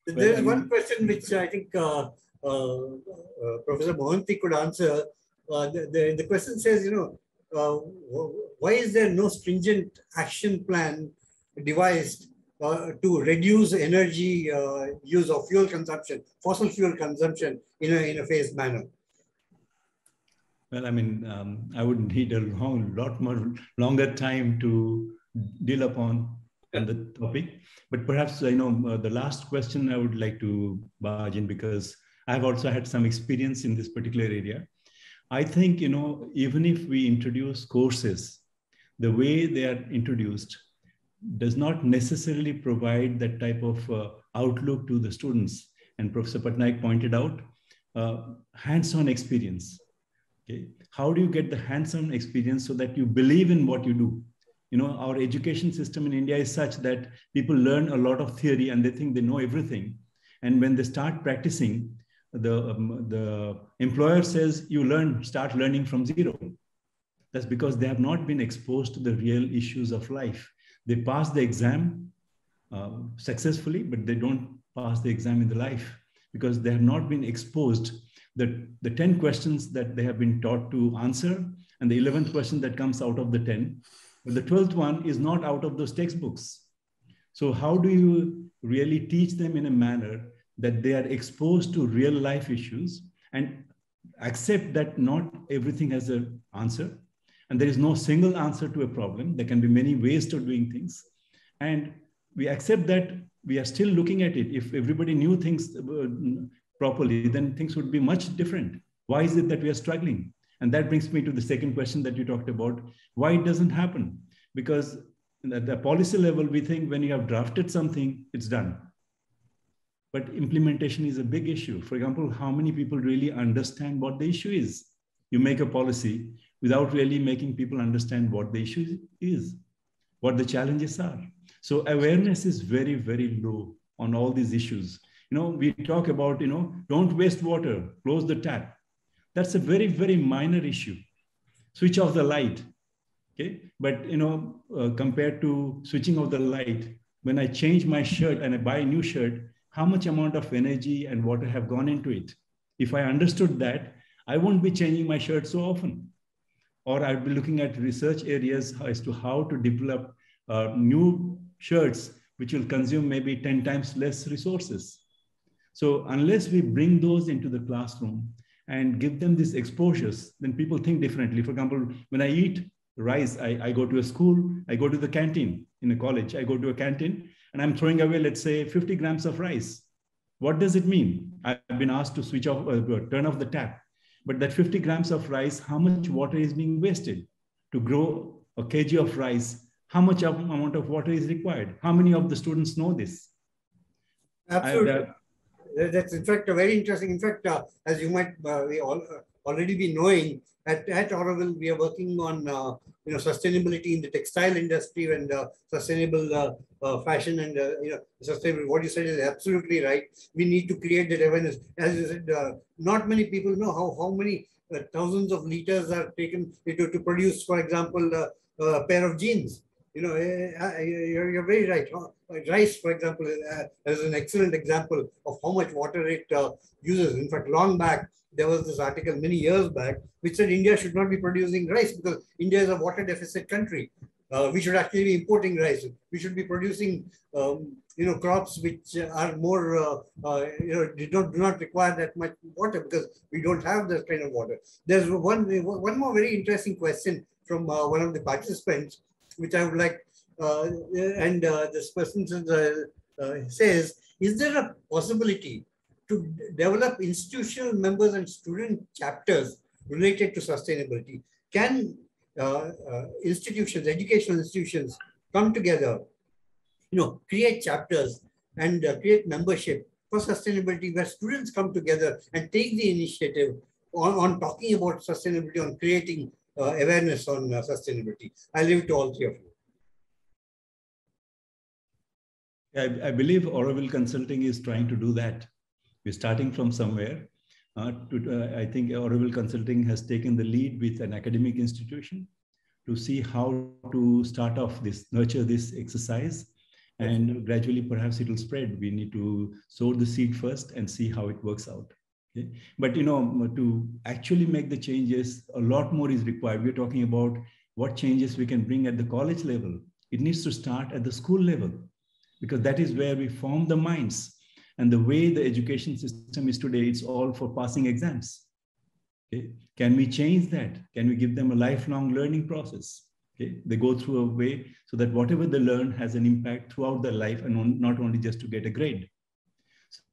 There's one question which I think Professor Mohanty could answer. The question says, why is there no stringent action plan devised to reduce energy use of fuel consumption, fossil fuel consumption in a phased manner? Well, I mean, I would need a lot longer time to deal upon the topic. But perhaps, the last question I would like to barge in, because I've also had some experience in this particular area. I think, even if we introduce courses, the way they are introduced does not necessarily provide that type of outlook to the students. And Professor Patnaik pointed out hands-on experience. Okay? How do you get the hands-on experience so that you believe in what you do? Our education system in India is such that people learn a lot of theory and they think they know everything. And when they start practicing, the employer says, start learning from zero. That's because they have not been exposed to the real issues of life. They pass the exam successfully, but they don't pass the exam in the life because they have not been exposed. The 10 questions that they have been taught to answer and the 11th question that comes out of the 10, but the 12th one is not out of those textbooks. So how do you really teach them in a manner that they are exposed to real life issues and accept that not everything has an answer and there is no single answer to a problem? There can be many ways to doing things. And we accept that we are still looking at it. If everybody knew things properly, then things would be much different. Why is it that we are struggling? And that brings me to the second question that you talked about, why it doesn't happen. Because at the policy level, we think when you have drafted something, it's done. But implementation is a big issue. For example, how many people really understand what the issue is? You make a policy without really making people understand what the issue is, what the challenges are. So awareness is very, very low on all these issues. We talk about, don't waste water, close the tap. That's a very, very minor issue. Switch off the light, okay? But, compared to switching off the light, when I change my shirt and I buy a new shirt, how much amount of energy and water have gone into it? If I understood that, I won't be changing my shirt so often. Or I'd be looking at research areas as to how to develop new shirts, which will consume maybe 10 times less resources. So unless we bring those into the classroom and give them these exposures, then people think differently. For example, when I eat rice, I go to a school, I go to the canteen in a college, I go to a canteen and I'm throwing away, let's say 50 grams of rice. What does it mean? I've been asked to switch off, turn off the tap, but that 50 grams of rice, how much water is being wasted? To grow a kg of rice, how much amount of water is required? How many of the students know this? Absolutely. That's in fact very interesting. In fact, as you might already be knowing, at Oroville we are working on sustainability in the textile industry and sustainable fashion and sustainable. What you said is absolutely right. We need to create that awareness. As you said, not many people know how many thousands of liters are taken to produce, for example, a pair of jeans. You're very right. Rice, for example, is an excellent example of how much water it uses. In fact, long back, there was this article many years back which said India should not be producing rice because India is a water deficit country. We should actually be importing rice. We should be producing, crops which are more, do not require that much water because we don't have that kind of water. There's one more very interesting question from one of the participants, which I would like, and this person says, says, is there a possibility to develop institutional members and student chapters related to sustainability? Can institutions, educational institutions come together, create chapters and create membership for sustainability where students come together and take the initiative on talking about sustainability, on creating awareness on sustainability? I'll leave it to all three of you. I believe Auroville Consulting is trying to do that. We're starting from somewhere. I think Auroville Consulting has taken the lead with an academic institution to see how to start off this, nurture this exercise, and gradually perhaps it will spread. We need to sow the seed first and see how it works out. Okay? But to actually make the changes, a lot more is required. We're talking about what changes we can bring at the college level. It needs to start at the school level, because that is where we form the minds. And the way the education system is today, it's all for passing exams. Okay? Can we change that? Can we give them a lifelong learning process? Okay? They go through a way so that whatever they learn has an impact throughout their life, and not only just to get a grade.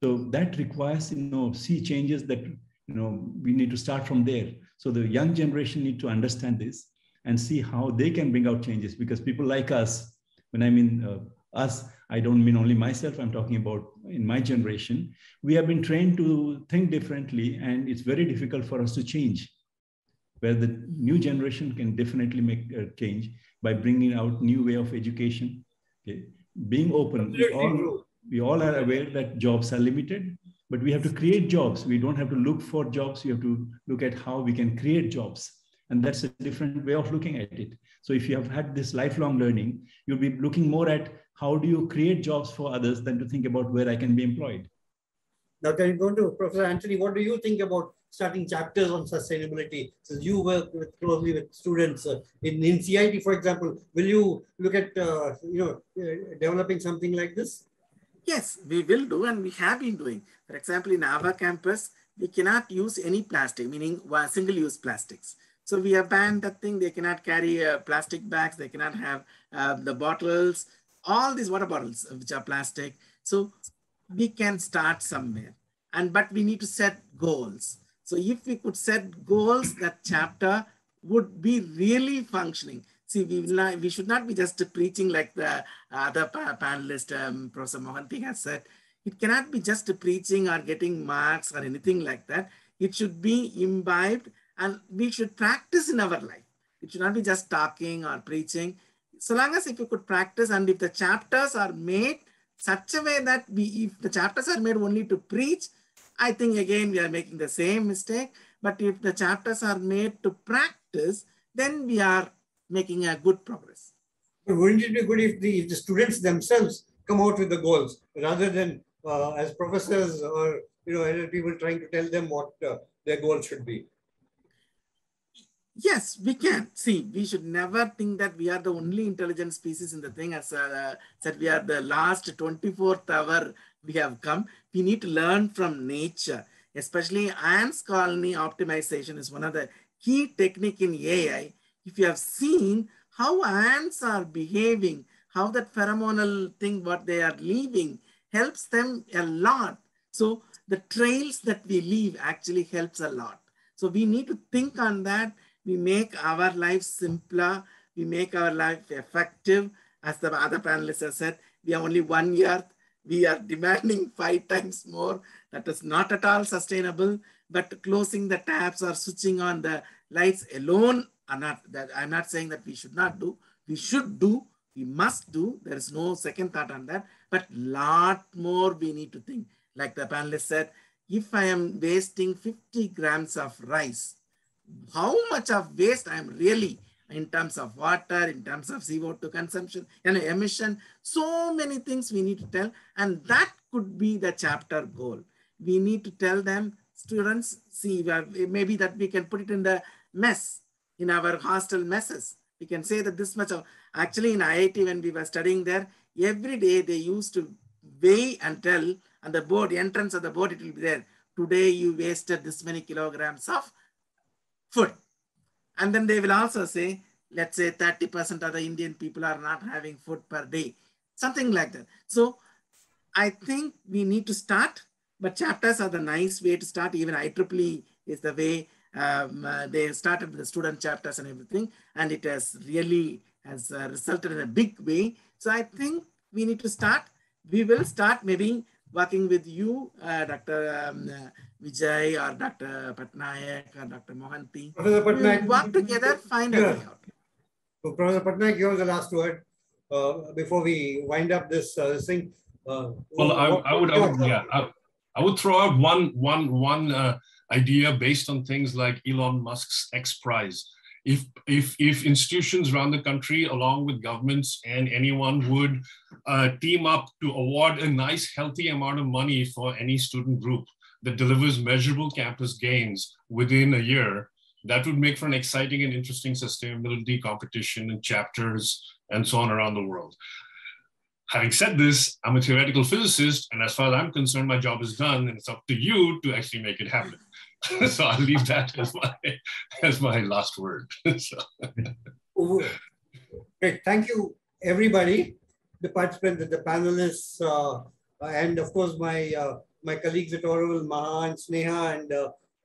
So that requires, see changes that, we need to start from there. So the young generation need to understand this and see how they can bring out changes, because people like us, when I mean us, I don't mean only myself, I'm talking about in my generation, we have been trained to think differently, and it's very difficult for us to change. Where the new generation can definitely make a change by bringing out new way of education, okay? Being open. We all are aware that jobs are limited, but we have to create jobs. We don't have to look for jobs. We have to look at how we can create jobs. And that's a different way of looking at it. So if you have had this lifelong learning, you'll be looking more at how do you create jobs for others than to think about where I can be employed. Now, can you go to Professor Anthony? What do you think about starting chapters on sustainability? Since you work closely with students in CIT, for example, will you look at developing something like this? Yes, we will do, and we have been doing. For example, in our campus, we cannot use any plastic, meaning single-use plastics. So we have banned that thing. They cannot carry plastic bags. They cannot have the bottles, all these water bottles, which are plastic. So we can start somewhere, but we need to set goals. So if we could set goals, that chapter would be really functioning. See, we should not be just preaching like the other panelist, Professor Mohanty has said. It cannot be just preaching or getting marks or anything like that. It should be imbibed, and we should practice in our life. It should not be just talking or preaching. So long as if you could practice, and if the chapters are made such a way that if the chapters are made only to preach, I think again we are making the same mistake. But if the chapters are made to practice, then we are making a good progress. But wouldn't it be good if the students themselves come out with the goals rather than as professors or other people trying to tell them what their goals should be? Yes, we can. See, we should never think that we are the only intelligent species in the thing. As said, we are the last 24th hour we have come. We need to learn from nature, especially ants colony optimization is one of the key technique in AI. If you have seen how ants are behaving, how that pheromonal thing, what they are leaving, helps them a lot. So the trails that we leave actually helps a lot. So we need to think on that. We make our life simpler. We make our life effective. As the other panelists have said, we have only one earth. We are demanding 5 times more. That is not at all sustainable. But closing the taps or switching on the lights alone are not. That I'm not saying that we should not do. We should do. We must do. There is no second thought on that. But lot more we need to think. Like the panelist said, if I am wasting 50 grams of rice, how much of waste I am really in terms of water, in terms of CO2 consumption and emission, so many things we need to tell. And that could be the chapter goal. We need to tell them, students, see, maybe that we can put it in the mess, in our hostel messes. We can say that this much of, actually in IIT when we were studying there, every day they used to weigh and tell on the board, entrance of the board, it will be there. Today you wasted this many kilograms of food. And then they will also say, let's say 30% of the Indian people are not having food per day, something like that. So I think we need to start, but chapters are the nice way to start. Even IEEE is the way they started with the student chapters and everything, and it has really resulted in a big way. So I think we need to start. We will start maybe working with you, Dr. Vijay or Dr. Patnaik or Dr. Mohanty. Professor Patnaik, we'll work together, find a way out. So Professor Patnaik, yours the last word before we wind up this thing. Well, I would throw out one idea based on things like Elon Musk's X Prize. If institutions around the country, along with governments and anyone, would team up to award a nice, healthy amount of money for any student group that delivers measurable campus gains within a year, that would make for an exciting and interesting sustainability competition and chapters and so on around the world. Having said this, I'm a theoretical physicist, and as far as I'm concerned, my job is done, and it's up to you to actually make it happen. So I'll leave that as my last word. So. Great. Thank you, everybody, the participants, the panelists, and of course my colleagues at Oroville, Maha and Sneha, and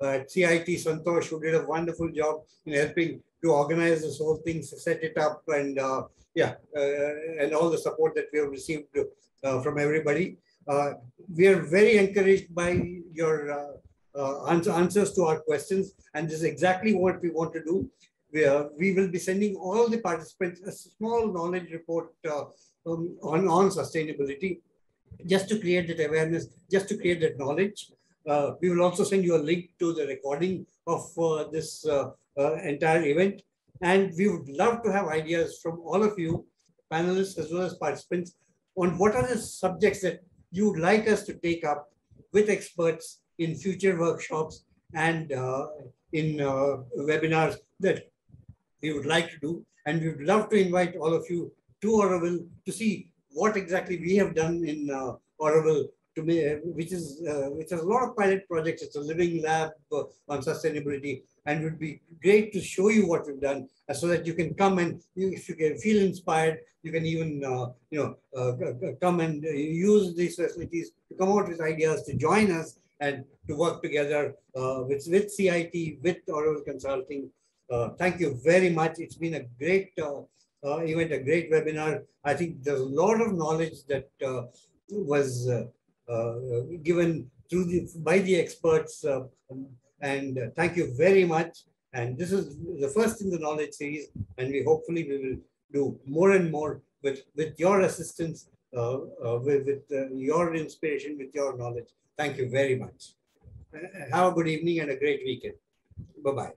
at CIT, Santosh, who did a wonderful job in helping to organize this whole thing, set it up, and and all the support that we have received from everybody. We are very encouraged by your answers to our questions, and this is exactly what we want to do. We will be sending all the participants a small knowledge report on sustainability, just to create that awareness, just to create that knowledge. We will also send you a link to the recording of this entire event. And we would love to have ideas from all of you, panelists as well as participants, on what are the subjects that you would like us to take up with experts in future workshops and in webinars that we would like to do. And we would love to invite all of you to Oroville to see what exactly we have done in Oroville, which has a lot of pilot projects. It's a living lab on sustainability, and it would be great to show you what we've done, so that you can come and if you can feel inspired, you can even come and use these facilities to come out with ideas, to join us and to work together with CIT, with Oroville Consulting. Thank you very much. It's been a great event, a great webinar. I think there's a lot of knowledge that was given by the experts, and thank you very much. And this is the first in the knowledge series, and we hopefully will do more and more with your assistance, with your inspiration, with your knowledge. Thank you very much. Have a good evening and a great weekend. Bye-bye.